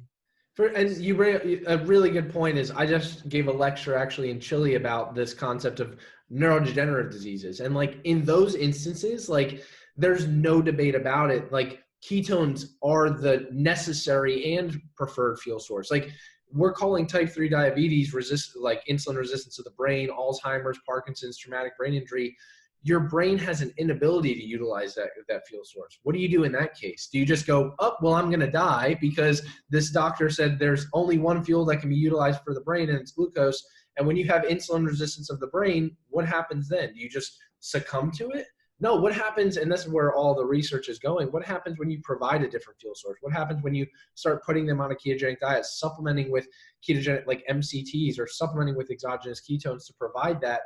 And you bring a really good point. Is I just gave a lecture actually in Chile about this concept of neurodegenerative diseases. And like in those instances, like there's no debate about it. Like ketones are the necessary and preferred fuel source. Like we're calling type 3 diabetes like insulin resistance of the brain, Alzheimer's, Parkinson's, traumatic brain injury. Your brain has an inability to utilize that fuel source. What do you do in that case? Do you just go, oh, well, I'm going to die because this doctor said there's only one fuel that can be utilized for the brain, and it's glucose? And when you have insulin resistance of the brain, what happens then? Do you just succumb to it? no, what happens, and this is where all the research is going, what happens when you provide a different fuel source? What happens when you start putting them on a ketogenic diet, supplementing with ketogenic, like MCTs, or supplementing with exogenous ketones to provide that?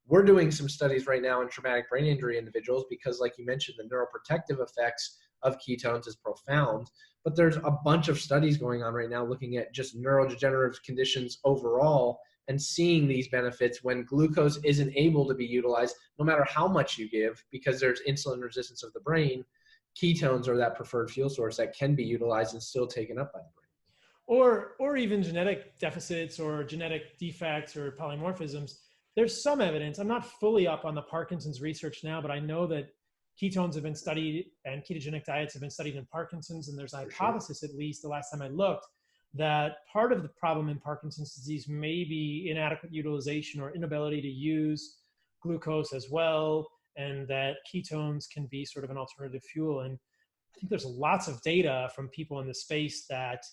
We're doing some studies right now in traumatic brain injury individuals because, like you mentioned, the neuroprotective effects of ketones is profound. But there's a bunch of studies going on right now looking at just neurodegenerative conditions overall and seeing these benefits when glucose isn't able to be utilized, no matter how much you give, because there's insulin resistance of the brain. Ketones are that preferred fuel source that can be utilized and still taken up by the brain. Or even genetic deficits or genetic defects or polymorphisms. There's some evidence. I'm not fully up on the Parkinson's research now, but I know that ketones have been studied and ketogenic diets have been studied in Parkinson's, and there's a hypothesis, at least the last time I looked, that part of the problem in Parkinson's disease may be inadequate utilization or inability to use glucose as well, and that ketones can be sort of an alternative fuel. And I think there's lots of data from people in the space that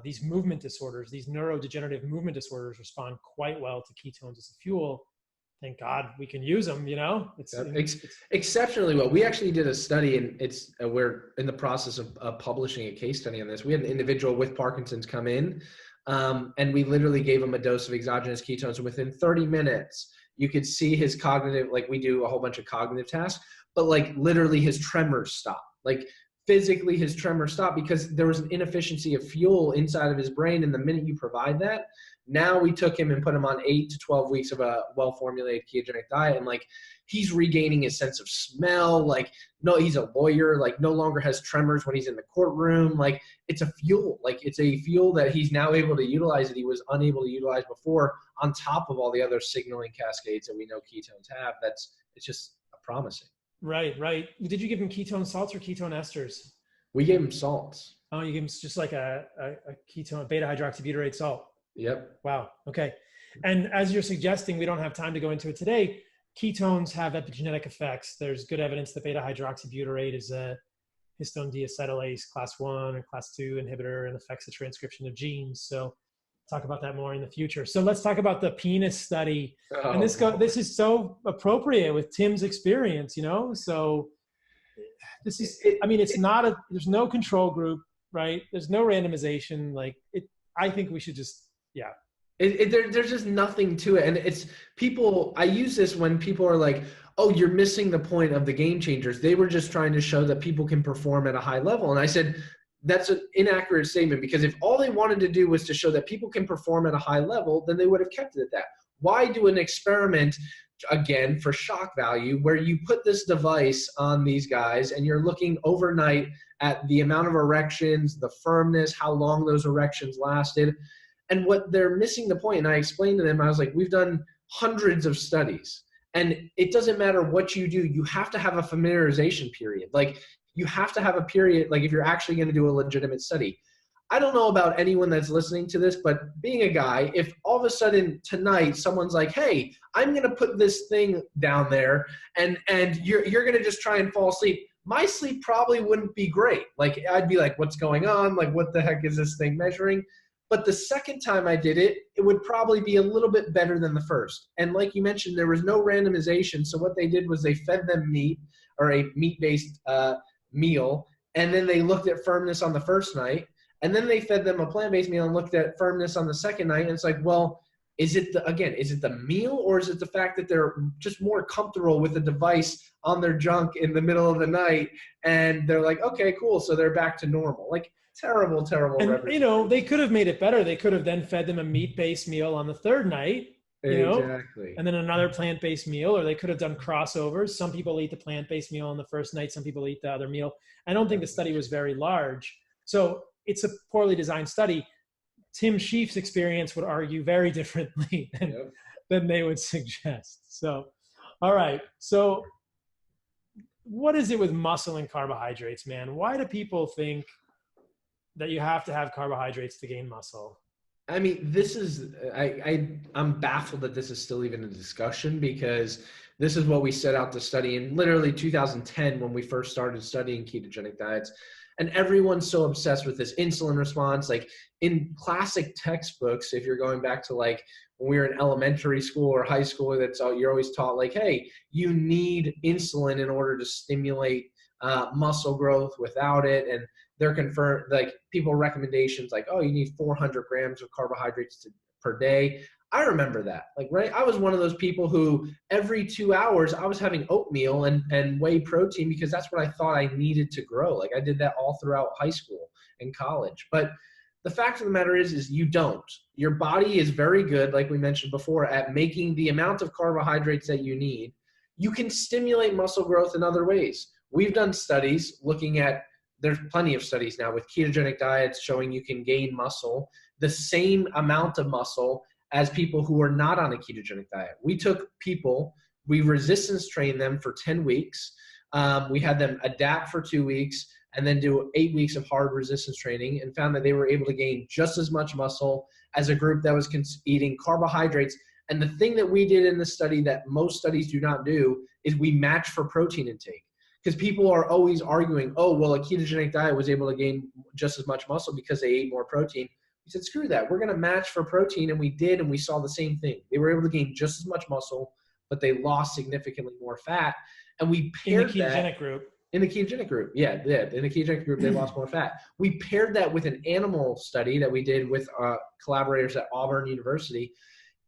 these movement disorders, these neurodegenerative movement disorders, respond quite well to ketones as a fuel. Thank God we can use them, you know? It's exceptionally well. We actually did a study, and we're in the process of publishing a case study on this. We had an individual with Parkinson's come in, and we literally gave him a dose of exogenous ketones. And within 30 minutes, you could see his cognitive, like we do a whole bunch of cognitive tasks, but like literally his tremors stopped. Like physically his tremors stopped because there was an inefficiency of fuel inside of his brain. And the minute you provide that, now we took him and put him on 8 to 12 weeks of a well-formulated ketogenic diet. And like, he's regaining his sense of smell. Like, no, he's a lawyer, like no longer has tremors when he's in the courtroom. Like it's a fuel, like it's a fuel that he's now able to utilize that he was unable to utilize before, on top of all the other signaling cascades that we know ketones have. It's just promising. Right. Did you give him ketone salts or ketone esters? We gave him salts. Oh, you gave him just like a ketone, beta hydroxybutyrate salt. Yep. Wow. Okay. And as you're suggesting, we don't have time to go into it today. Ketones have epigenetic effects. There's good evidence that beta hydroxybutyrate is a histone deacetylase class 1 or class 2 inhibitor and affects the transcription of genes. So talk about that more in the future. So let's talk about the penis study. Oh. And this is so appropriate with Tim's experience, you know? So this is, there's no control group, right? There's no randomization. I think we should just, yeah. There's just nothing to it. And it's people, I use this when people are like, oh, you're missing the point of the game changers. They were just trying to show that people can perform at a high level. And I said, that's an inaccurate statement, because if all they wanted to do was to show that people can perform at a high level, then they would have kept it at that. Why do an experiment, again, for shock value, where you put this device on these guys and you're looking overnight at the amount of erections, the firmness, how long those erections lasted. And what they're missing the point, and I explained to them, I was like, we've done hundreds of studies, and it doesn't matter what you do, you have to have a familiarization period. Like, you have to have a period, like if you're actually going to do a legitimate study. I don't know about anyone that's listening to this, but being a guy, if all of a sudden tonight someone's like, hey, I'm going to put this thing down there and you're going to just try and fall asleep, my sleep probably wouldn't be great. Like, I'd be like, what's going on? Like, what the heck is this thing measuring? But the second time I did it, it would probably be a little bit better than the first. And like you mentioned, there was no randomization. So what they did was they fed them meat, or a meat-based meal, and then they looked at firmness on the first night, and then they fed them a plant-based meal and looked at firmness on the second night. And it's like, well, is it the meal, or is it the fact that they're just more comfortable with the device on their junk in the middle of the night, and they're like, okay, cool, so they're back to normal? Like, terrible. And, you know, they could have made it better. They could have then fed them a meat-based meal on the third night, you know, and then another plant-based meal, or they could have done crossovers. Some people eat the plant-based meal on the first night. Some people eat the other meal. I don't think the study was very large. So it's a poorly designed study. Tim Shieff's experience would argue very differently than they would suggest. So, all right. So what is it with muscle and carbohydrates, man? Why do people think that you have to have carbohydrates to gain muscle? I mean, this is, I'm baffled that this is still even a discussion, because this is what we set out to study in literally 2010 when we first started studying ketogenic diets. And everyone's so obsessed with this insulin response. Like in classic textbooks, if you're going back to like when we were in elementary school or high school, you're always taught like, hey, you need insulin in order to stimulate muscle growth. Without it, and they're confirmed, like people recommendations like, oh, you need 400 grams of carbohydrates per day. I remember that, like, right. I was one of those people who every 2 hours I was having oatmeal and whey protein because that's what I thought I needed to grow. Like I did that all throughout high school and college. But the fact of the matter is you don't. Your body is very good, like we mentioned before, at making the amount of carbohydrates that you need. You can stimulate muscle growth in other ways. We've done studies looking at, there's plenty of studies now with ketogenic diets showing you can gain muscle, the same amount of muscle as people who are not on a ketogenic diet. We took people, we resistance trained them for 10 weeks. We had them adapt for 2 weeks and then do 8 weeks of hard resistance training, and found that they were able to gain just as much muscle as a group that was eating carbohydrates. And the thing that we did in this study that most studies do not do is we match for protein intake. Because people are always arguing, oh, well, a ketogenic diet was able to gain just as much muscle because they ate more protein. We said, screw that. We're going to match for protein. And we did, and we saw the same thing. They were able to gain just as much muscle, but they lost significantly more fat. And we paired that. In the ketogenic group. In the ketogenic group, yeah. In the ketogenic group, they lost more fat. We paired that with an animal study that we did with collaborators at Auburn University.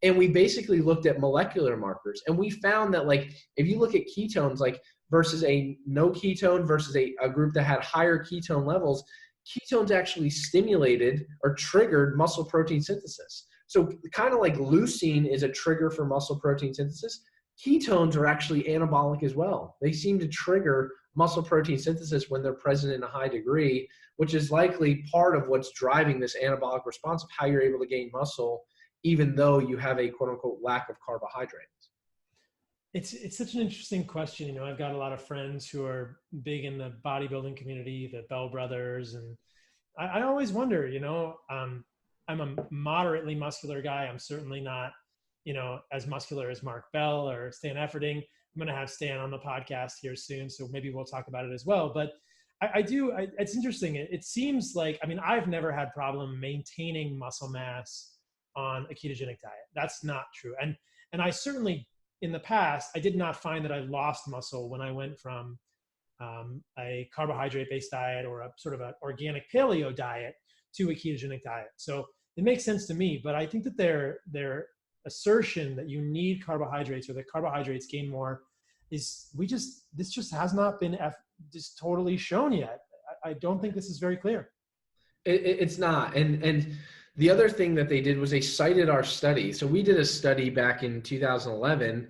And we basically looked at molecular markers. And we found that, like, if you look at ketones, like, versus a no ketone versus a group that had higher ketone levels, ketones actually stimulated or triggered muscle protein synthesis. So kind of like leucine is a trigger for muscle protein synthesis, ketones are actually anabolic as well. They seem to trigger muscle protein synthesis when they're present in a high degree, which is likely part of what's driving this anabolic response of how you're able to gain muscle, even though you have a quote unquote lack of carbohydrates. It's such an interesting question. You know, I've got a lot of friends who are big in the bodybuilding community, the Bell brothers. And I always wonder, you know, I'm a moderately muscular guy. I'm certainly not, you know, as muscular as Mark Bell or Stan Efferding. I'm going to have Stan on the podcast here soon, so maybe we'll talk about it as well. But it's interesting. It seems like, I mean, I've never had problem maintaining muscle mass on a ketogenic diet. That's not true. And I certainly, in the past, I did not find that I lost muscle when I went from a carbohydrate-based diet or a sort of an organic paleo diet to a ketogenic diet. So it makes sense to me, but I think that their assertion that you need carbohydrates or that carbohydrates gain more this just has not been just totally shown yet. I don't think this is very clear. It's not. And the other thing that they did was they cited our study. So we did a study back in 2011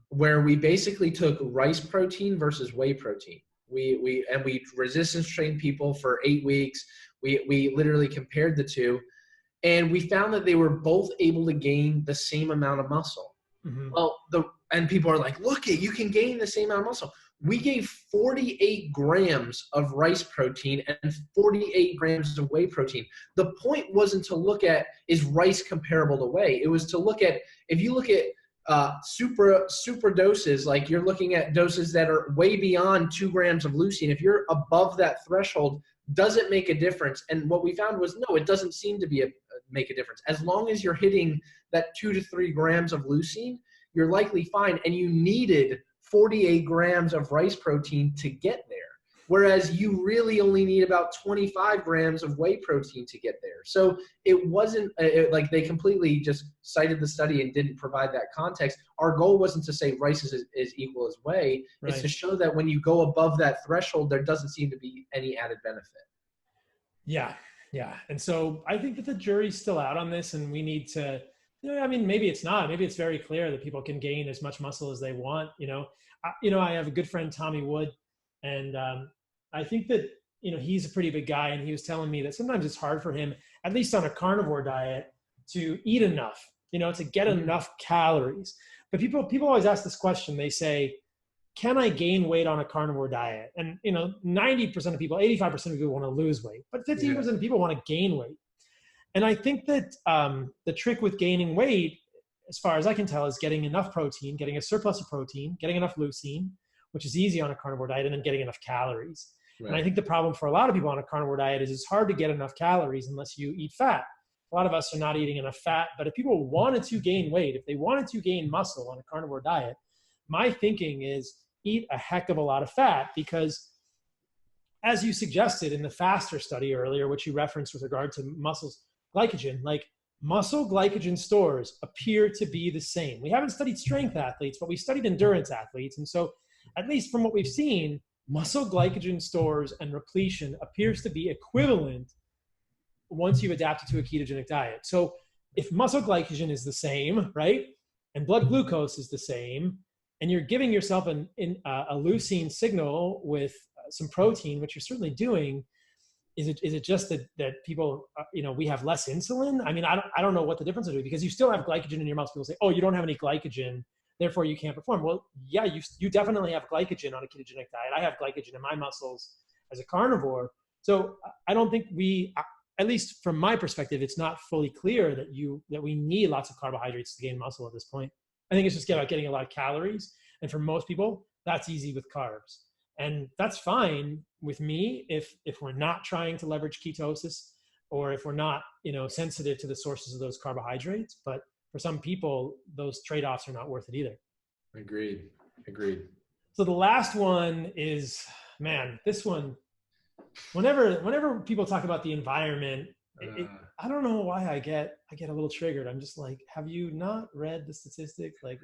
where we basically took rice protein versus whey protein. We resistance trained people for 8 weeks. We literally compared the two, and we found that they were both able to gain the same amount of muscle. Mm-hmm. Well, and people are like, look, you can gain the same amount of muscle. We gave 48 grams of rice protein and 48 grams of whey protein. The point wasn't to look at, is rice comparable to whey? It was to look at, if you look at super doses, like you're looking at doses that are way beyond 2 grams of leucine. If you're above that threshold, does it make a difference? And what we found was, no, it doesn't seem to make a difference. As long as you're hitting that 2 to 3 grams of leucine, you're likely fine. And you needed 48 grams of rice protein to get there, whereas you really only need about 25 grams of whey protein to get there. So it wasn't like they completely just cited the study and didn't provide that context. Our goal wasn't to say rice is equal as whey. Right. It's to show that when you go above that threshold, there doesn't seem to be any added benefit. Yeah. And so I think that the jury's still out on this, and we need to, I mean, maybe it's not. Maybe it's very clear that people can gain as much muscle as they want. I have a good friend, Tommy Wood, and I think that, he's a pretty big guy, and he was telling me that sometimes it's hard for him, at least on a carnivore diet, to eat enough, to get enough calories. But people always ask this question. They say, can I gain weight on a carnivore diet? And, 90% of people, 85% of people want to lose weight, but 15% of people want to gain weight. And I think that the trick with gaining weight, as far as I can tell, is getting enough protein, getting a surplus of protein, getting enough leucine, which is easy on a carnivore diet, and then getting enough calories. And I think the problem for a lot of people on a carnivore diet is it's hard to get enough calories unless you eat fat. A lot of us are not eating enough fat, but if people wanted to gain weight, if they wanted to gain muscle on a carnivore diet, my thinking is eat a heck of a lot of fat, because as you suggested in the FASTER study earlier, which you referenced with regard to muscle's glycogen, like muscle glycogen stores appear to be the same. We haven't studied strength athletes, but we studied endurance athletes. And so at least from what we've seen, muscle glycogen stores and repletion appears to be equivalent once you've adapted to a ketogenic diet. So if muscle glycogen is the same, right, and blood glucose is the same, and you're giving yourself a leucine signal with some protein, which you're certainly doing, is it just that people, we have less insulin? I mean, I don't know what the difference would be, because you still have glycogen in your muscle. People say, oh, you don't have any glycogen, therefore you can't perform. Well, yeah, you definitely have glycogen on a ketogenic diet. I have glycogen in my muscles as a carnivore. So I don't think at least from my perspective, it's not fully clear that we need lots of carbohydrates to gain muscle at this point. I think it's just about getting a lot of calories. And for most people, that's easy with carbs. And that's fine with me if we're not trying to leverage ketosis, or if we're not, sensitive to the sources of those carbohydrates. But for some people, those trade-offs are not worth it either. Agreed. So the last one is, man, this one, whenever people talk about the environment, I don't know why I get a little triggered. I'm just like, have you not read the statistics? Like,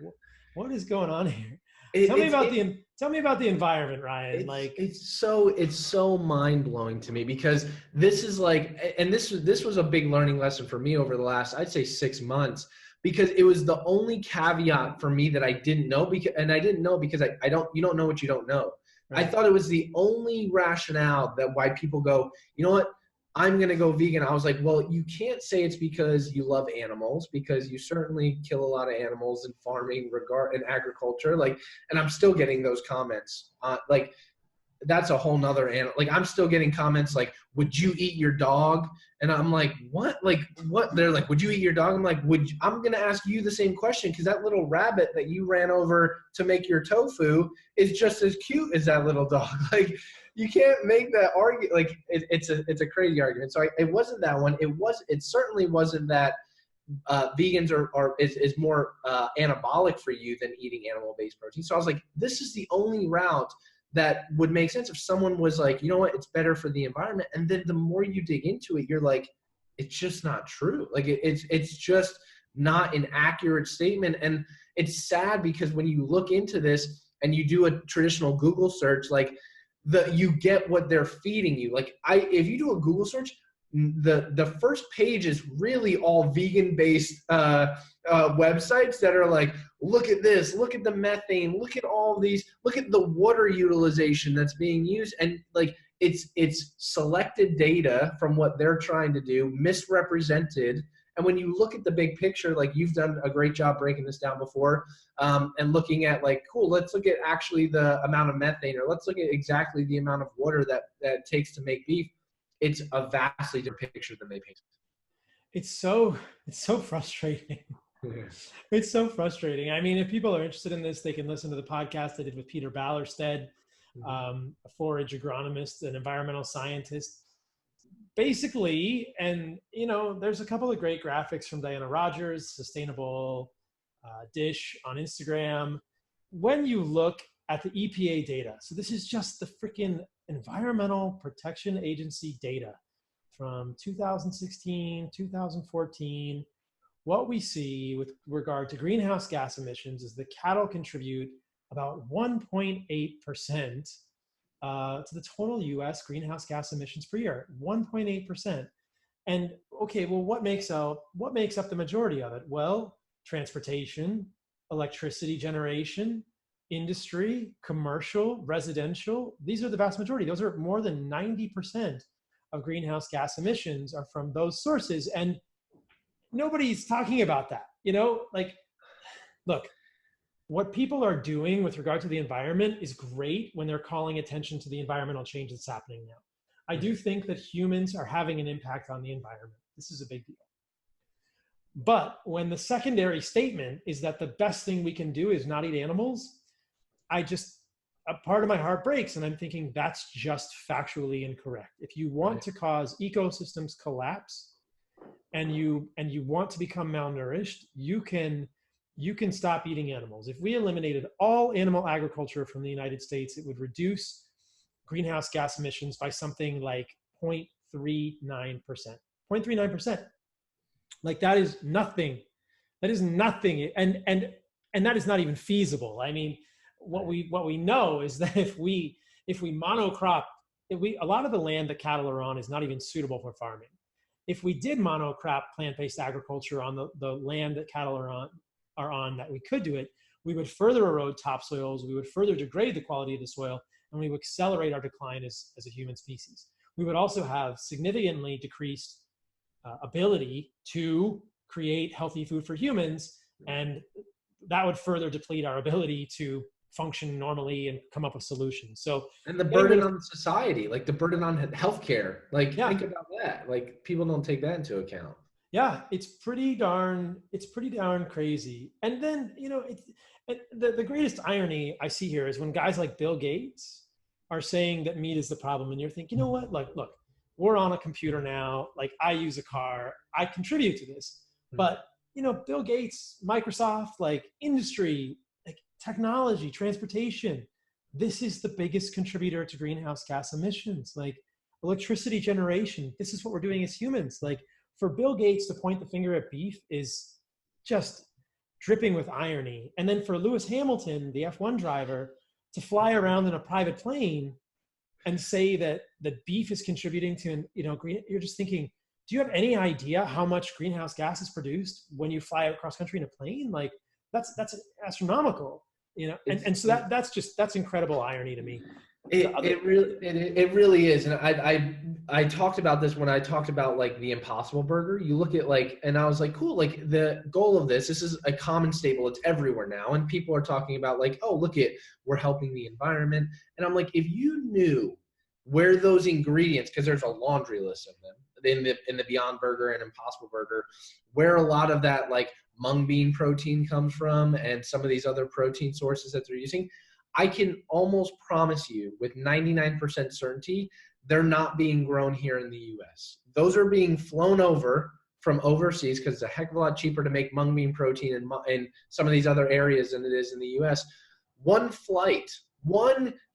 what is going on here? Tell me about the environment, Ryan. It's so mind blowing to me, because this is like, and this was a big learning lesson for me over the last, I'd say 6 months, because it was the only caveat for me that I didn't know, because you don't know what you don't know. Right. I thought it was the only rationale that why people go, you know what, I'm going to go vegan. I was like, well, you can't say it's because you love animals, because you certainly kill a lot of animals in farming, in agriculture. And I'm still getting those comments. That's a whole nother animal. I'm still getting comments like, would you eat your dog? And I'm like, what? What? They're like, would you eat your dog? I'm like, I'm going to ask you the same question, because that little rabbit that you ran over to make your tofu is just as cute as that little dog. You can't make that argument. It's a crazy argument. So it wasn't that one. It certainly wasn't that vegans is more anabolic for you than eating animal-based protein. So I was like, this is the only route that would make sense if someone was like, you know what, it's better for the environment. And then the more you dig into it, you're like, it's just not true. It's just not an accurate statement. And it's sad, because when you look into this and you do a traditional Google search, you get what they're feeding you. If you do a Google search, the first page is really all vegan-based websites that are like, look at this, look at the methane, look at all these, look at the water utilization that's being used. And it's selected data from what they're trying to do, misrepresented. And when you look at the big picture, you've done a great job breaking this down before, and looking at cool, let's look at actually the amount of methane, or let's look at exactly the amount of water that it takes to make beef. It's a vastly different picture than they paint. It's so frustrating. It's so frustrating. I mean, if people are interested in this, they can listen to the podcast I did with Peter Ballerstedt, a forage agronomist, an environmental scientist. Basically, and there's a couple of great graphics from Diana Rogers, Sustainable Dish on Instagram. When you look at the EPA data, so this is just the freaking Environmental Protection Agency data from 2016, 2014, what we see with regard to greenhouse gas emissions is the cattle contribute about 1.8% to the total US greenhouse gas emissions per year, 1.8%. And okay, well, what makes up the majority of it? Well, transportation, electricity generation, industry, commercial, residential. These are the vast majority. Those are more than 90% of greenhouse gas emissions are from those sources. And nobody's talking about that. Look, what people are doing with regard to the environment is great when they're calling attention to the environmental change that's happening now. I do think that humans are having an impact on the environment. This is a big deal. But when the secondary statement is that the best thing we can do is not eat animals, I a part of my heart breaks, and I'm thinking that's just factually incorrect. If you want to cause ecosystems collapse and you want to become malnourished, you can stop eating animals. If we eliminated all animal agriculture from the United States, it would reduce greenhouse gas emissions by something like 0.39%. 0.39%. Like, that is nothing. That is nothing. And that is not even feasible. I mean, what we know is that if we monocrop, a lot of the land that cattle are on is not even suitable for farming. If we did monocrop plant-based agriculture on the land that cattle are on that we could do it, we would further erode topsoils, we would further degrade the quality of the soil, and we would accelerate our decline as a human species. We would also have significantly decreased ability to create healthy food for humans, and that would further deplete our ability to function normally and come up with solutions. So, and the burden on society, like the burden on healthcare, like think about that. Like, people don't take that into account. Yeah, it's pretty darn crazy. And then, the greatest irony I see here is when guys like Bill Gates are saying that meat is the problem, and you're thinking, you know what? Like, look, we're on a computer now. Like, I use a car. I contribute to this. But, Bill Gates, Microsoft, like industry, like technology, transportation, this is the biggest contributor to greenhouse gas emissions. Like, electricity generation, this is what we're doing as humans. Like, for Bill Gates to point the finger at beef is just dripping with irony. And then for Lewis Hamilton, the F1 driver, to fly around in a private plane and say that beef is contributing to, you're just thinking, do you have any idea how much greenhouse gas is produced when you fly across country in a plane? Like, that's astronomical, and so that's incredible irony to me. It really is. And I talked about this when I talked about like the Impossible Burger. You look at and I was like, cool, like the goal of this is a common staple. It's everywhere now. And people are talking about like, oh, look we're helping the environment. And I'm like, if you knew where those ingredients, because there's a laundry list of them in the Beyond Burger and Impossible Burger, where a lot of that like mung bean protein comes from and some of these other protein sources that they're using, I can almost promise you with 99% certainty, they're not being grown here in the US. Those are being flown over from overseas because it's a heck of a lot cheaper to make mung bean protein in some of these other areas than it is in the US. One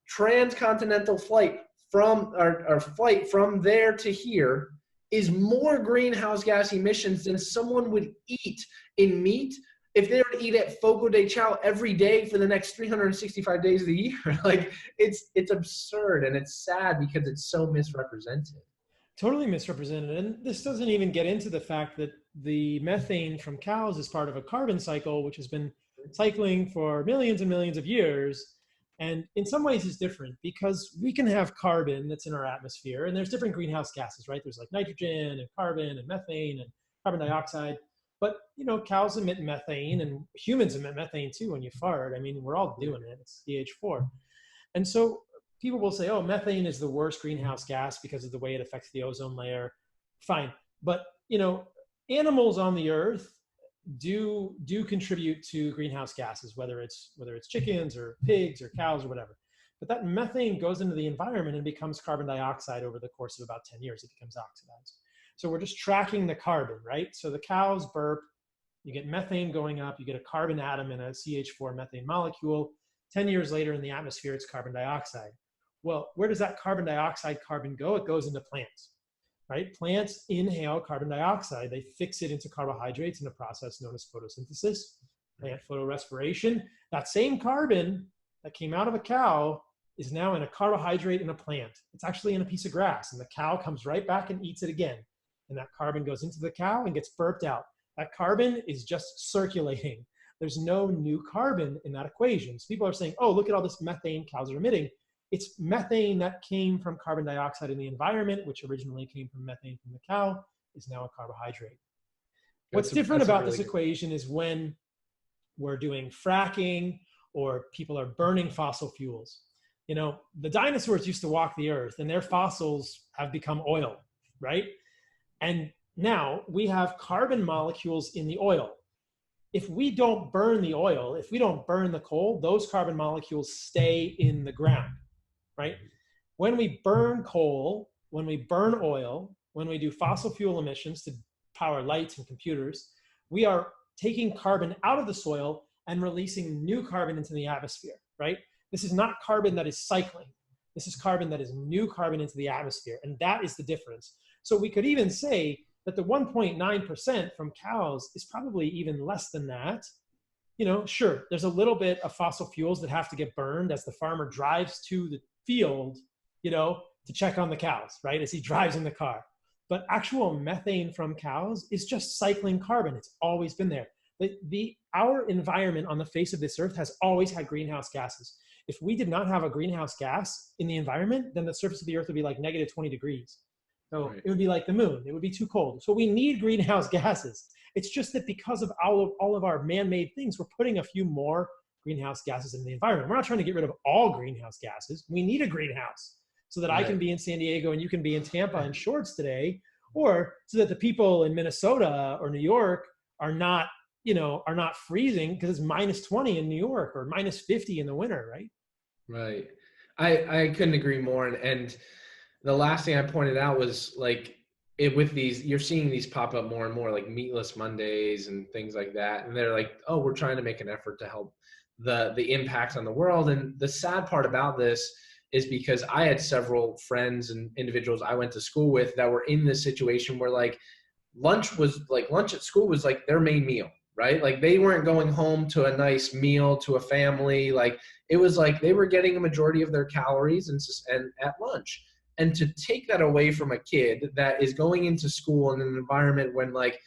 transcontinental flight from there to here is more greenhouse gas emissions than someone would eat in meat if they were to eat at Fogo de Chao every day for the next 365 days of the year. Like, it's absurd, and it's sad because it's so misrepresented. Totally misrepresented. And this doesn't even get into the fact that the methane from cows is part of a carbon cycle, which has been cycling for millions and millions of years. And in some ways it's different because we can have carbon that's in our atmosphere, and there's different greenhouse gases, right? There's like nitrogen and carbon and methane and carbon dioxide. But, cows emit methane, and humans emit methane too when you fart. I mean, we're all doing it. It's CH4. And so people will say, oh, methane is the worst greenhouse gas because of the way it affects the ozone layer. Fine. But, animals on the earth do contribute to greenhouse gases, whether it's chickens or pigs or cows or whatever. But that methane goes into the environment and becomes carbon dioxide over the course of about 10 years. It becomes oxidized. So we're just tracking the carbon, right? So the cows burp, you get methane going up, you get a carbon atom in a CH4 methane molecule. 10 years later in the atmosphere, it's carbon dioxide. Well, where does that carbon dioxide carbon go? It goes into plants, right? Plants inhale carbon dioxide. They fix it into carbohydrates in a process known as photosynthesis, plant photorespiration. That same carbon that came out of a cow is now in a carbohydrate in a plant. It's actually in a piece of grass, and the cow comes right back and eats it again. And that carbon goes into the cow and gets burped out. That carbon is just circulating. There's no new carbon in that equation. So people are saying, oh, look at all this methane cows are emitting. It's methane that came from carbon dioxide in the environment, which originally came from methane from the cow, is now a carbohydrate. What's different about this equation is when we're doing fracking or people are burning fossil fuels. The dinosaurs used to walk the earth and their fossils have become oil, right? And now we have carbon molecules in the oil. if we don't burn the oil, if we don't burn the coal, those carbon molecules stay in the ground, right? When we burn coal, when we burn oil, when we do fossil fuel emissions to power lights and computers, we are taking carbon out of the soil and releasing new carbon into the atmosphere, right? This is not carbon that is cycling. This is carbon that is new carbon into the atmosphere, and that is the difference. So we could even say that the 1.9% from cows is probably even less than that. You know, sure, there's a little bit of fossil fuels that have to get burned as the farmer drives to the field, you know, to check on the cows, right? As he drives in the car. But actual methane from cows is just cycling carbon. It's always been there. Our environment on the face of this earth has always had greenhouse gases. If we did not have a greenhouse gas in the environment, then the surface of the earth would be like negative 20 degrees. So It would be like the moon. It would be too cold. So we need greenhouse gases. It's just that because of all of our man-made things, we're putting a few more greenhouse gases in the environment. We're not trying to get rid of all greenhouse gases. We need a greenhouse so that I can be in San Diego and you can be in Tampa in shorts today, or so that the people in Minnesota or New York are not, you know, are not freezing because it's minus 20 in New York or minus 50 in the winter, right? Right. I couldn't agree more. And the last thing I pointed out was like with these, you're seeing these pop up more and more, like Meatless Mondays and things like that. And they're like, oh, we're trying to make an effort to help the impact on the world. And the sad part about this is because I had several friends and individuals I went to school with that were in this situation where like lunch at school was like their main meal, right? Like they weren't going home to a nice meal to a family. Like it was like they were getting a majority of their calories and at lunch. And to take that away from a kid that is going into school in an environment when like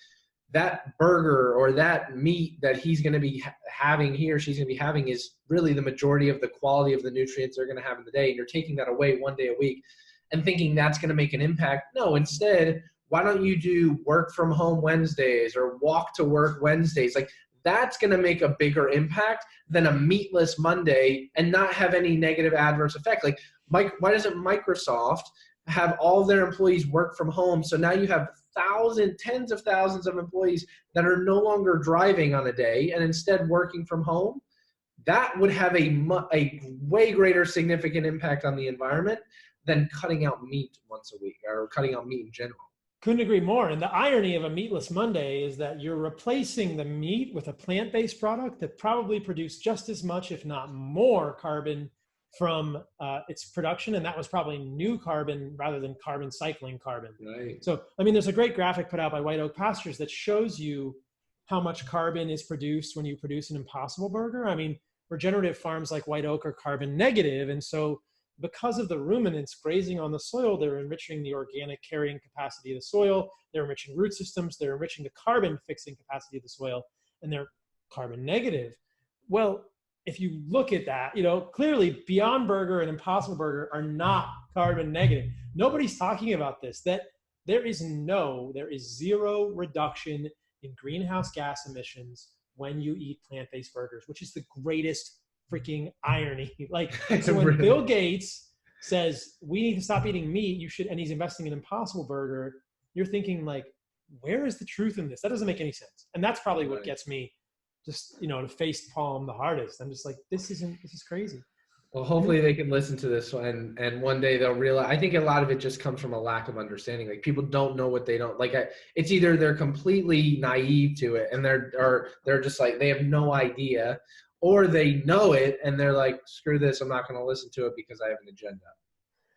that burger or that meat that he's going to be having, he or she's going to be having, is really the majority of the quality of the nutrients they're going to have in the day. And you're taking that away one day a week and thinking that's going to make an impact. No, instead, why don't you do work from home Wednesdays or walk to work Wednesdays? Like that's going to make a bigger impact than a meatless Monday and not have any negative adverse effect. Like why doesn't Microsoft have all their employees work from home? So now you have tens of thousands of employees that are no longer driving on a day and instead working from home. That would have a way greater significant impact on the environment than cutting out meat once a week or cutting out meat in general. Couldn't agree more. And the irony of a meatless Monday is that you're replacing the meat with a plant-based product that probably produced just as much, if not more, carbon from its production. And that was probably new carbon rather than carbon cycling carbon. Right. So, I mean, there's a great graphic put out by White Oak Pastures that shows you how much carbon is produced when you produce an Impossible Burger. I mean, regenerative farms like White Oak are carbon negative. And so because of the ruminants grazing on the soil, they're enriching the organic carrying capacity of the soil. They're enriching root systems. They're enriching the carbon fixing capacity of the soil, and they're carbon negative. Well, if you look at that, you know, clearly Beyond Burger and Impossible Burger are not carbon negative. Nobody's talking about this, that there is zero reduction in greenhouse gas emissions when you eat plant-based burgers, which is the greatest freaking irony. Like, so when Bill Gates says we need to stop eating meat, and he's investing in Impossible Burger, you're thinking like, where is the truth in this? That doesn't make any sense. And that's probably what gets me just, you know, to face palm the hardest. I'm just like, this is crazy. Well, hopefully they can listen to this and one day they'll realize. I think a lot of it just comes from a lack of understanding. Like people don't know what they don't like. It's either they're completely naive to it and they're just like, they have no idea, or they know it and they're like, screw this, I'm not going to listen to it because I have an agenda.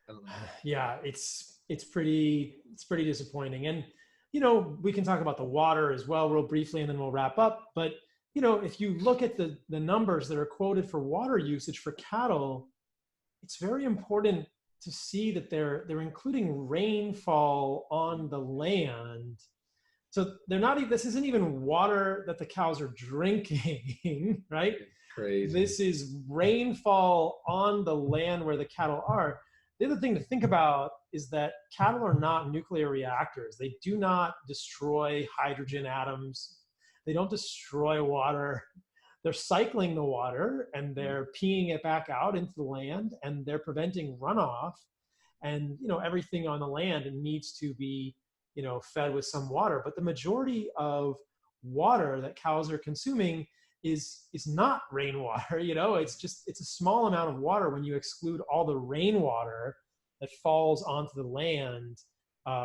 I don't know. Yeah, it's pretty disappointing. And, you know, we can talk about the water as well real briefly and then we'll wrap up. But, you know, if you look at the numbers that are quoted for water usage for cattle, it's very important to see that they're including rainfall on the land. So this isn't even water that the cows are drinking, right? Crazy. This is rainfall on the land where the cattle are. The other thing to think about is that cattle are not nuclear reactors. They do not destroy hydrogen atoms. They don't destroy water. They're cycling the water and they're peeing it back out into the land and they're preventing runoff. And, you know, everything on the land needs to be, you know, fed with some water. But the majority of water that cows are consuming is not rainwater. It's a small amount of water when you exclude all the rainwater that falls onto the land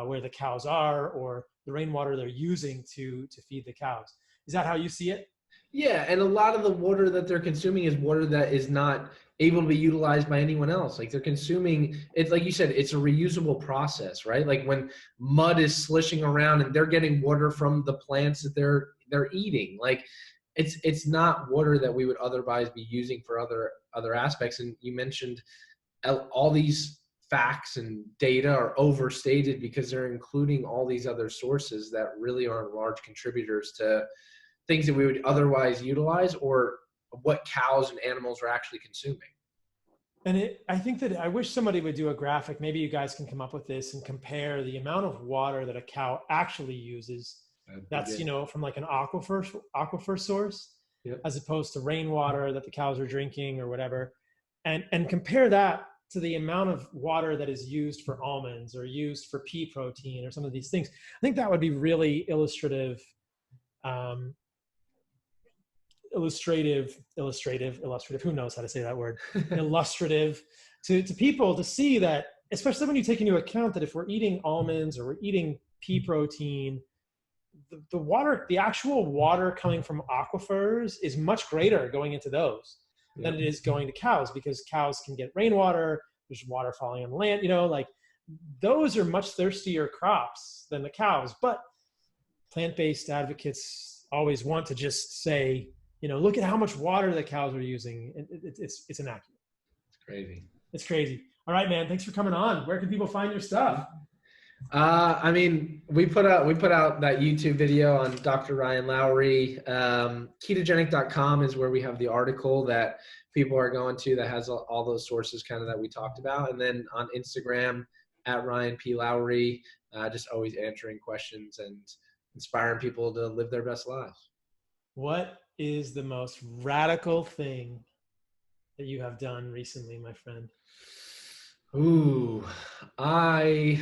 where the cows are, or the rainwater they're using to feed the cows. Is that how you see it? Yeah, and a lot of the water that they're consuming is water that is not able to be utilized by anyone else. Like they're consuming, it's like you said, it's a reusable process, right? Like when mud is slishing around and they're getting water from the plants that they're eating. Like it's not water that we would otherwise be using for other aspects. And you mentioned all these facts and data are overstated because they're including all these other sources that really aren't large contributors to things that we would otherwise utilize or what cows and animals are actually consuming. And I think that I wish somebody would do a graphic. Maybe you guys can come up with this and compare the amount of water that a cow actually uses. That's, from like an aquifer source, yep, as opposed to rainwater that the cows are drinking or whatever. And compare that to the amount of water that is used for almonds or used for pea protein or some of these things. I think that would be really illustrative, who knows how to say that word, illustrative to people to see that, especially when you take into account that if we're eating almonds or we're eating pea protein, the actual water coming from aquifers is much greater going into those than it is going to cows, because cows can get rainwater, there's water falling on the land, like those are much thirstier crops than the cows. But plant-based advocates always want to just say, look at how much water the cows are using. It's inaccurate. It's crazy. It's crazy. All right, man. Thanks for coming on. Where can people find your stuff? We put out that YouTube video on Dr. Ryan Lowery. Ketogenic.com is where we have the article that people are going to that has all those sources kind of that we talked about. And then on Instagram at Ryan P. Lowery, just always answering questions and inspiring people to live their best lives. What is the most radical thing that you have done recently, my friend? Ooh, I've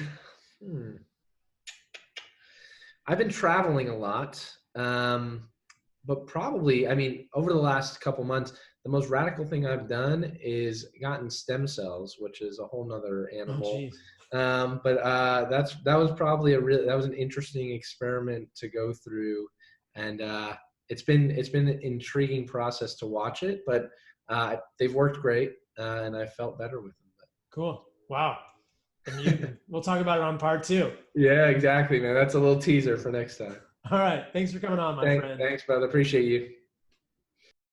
been traveling a lot, but probably, over the last couple months, the most radical thing I've done is gotten stem cells, which is a whole nother animal. That was probably that was an interesting experiment to go through, and it's been an intriguing process to watch it, but they've worked great, and I felt better with them. Cool. Wow. And we'll talk about it on part 2. Yeah, exactly, man. That's a little teaser for next time. All right. Thanks for coming on, my friend. Thanks, brother. Appreciate you.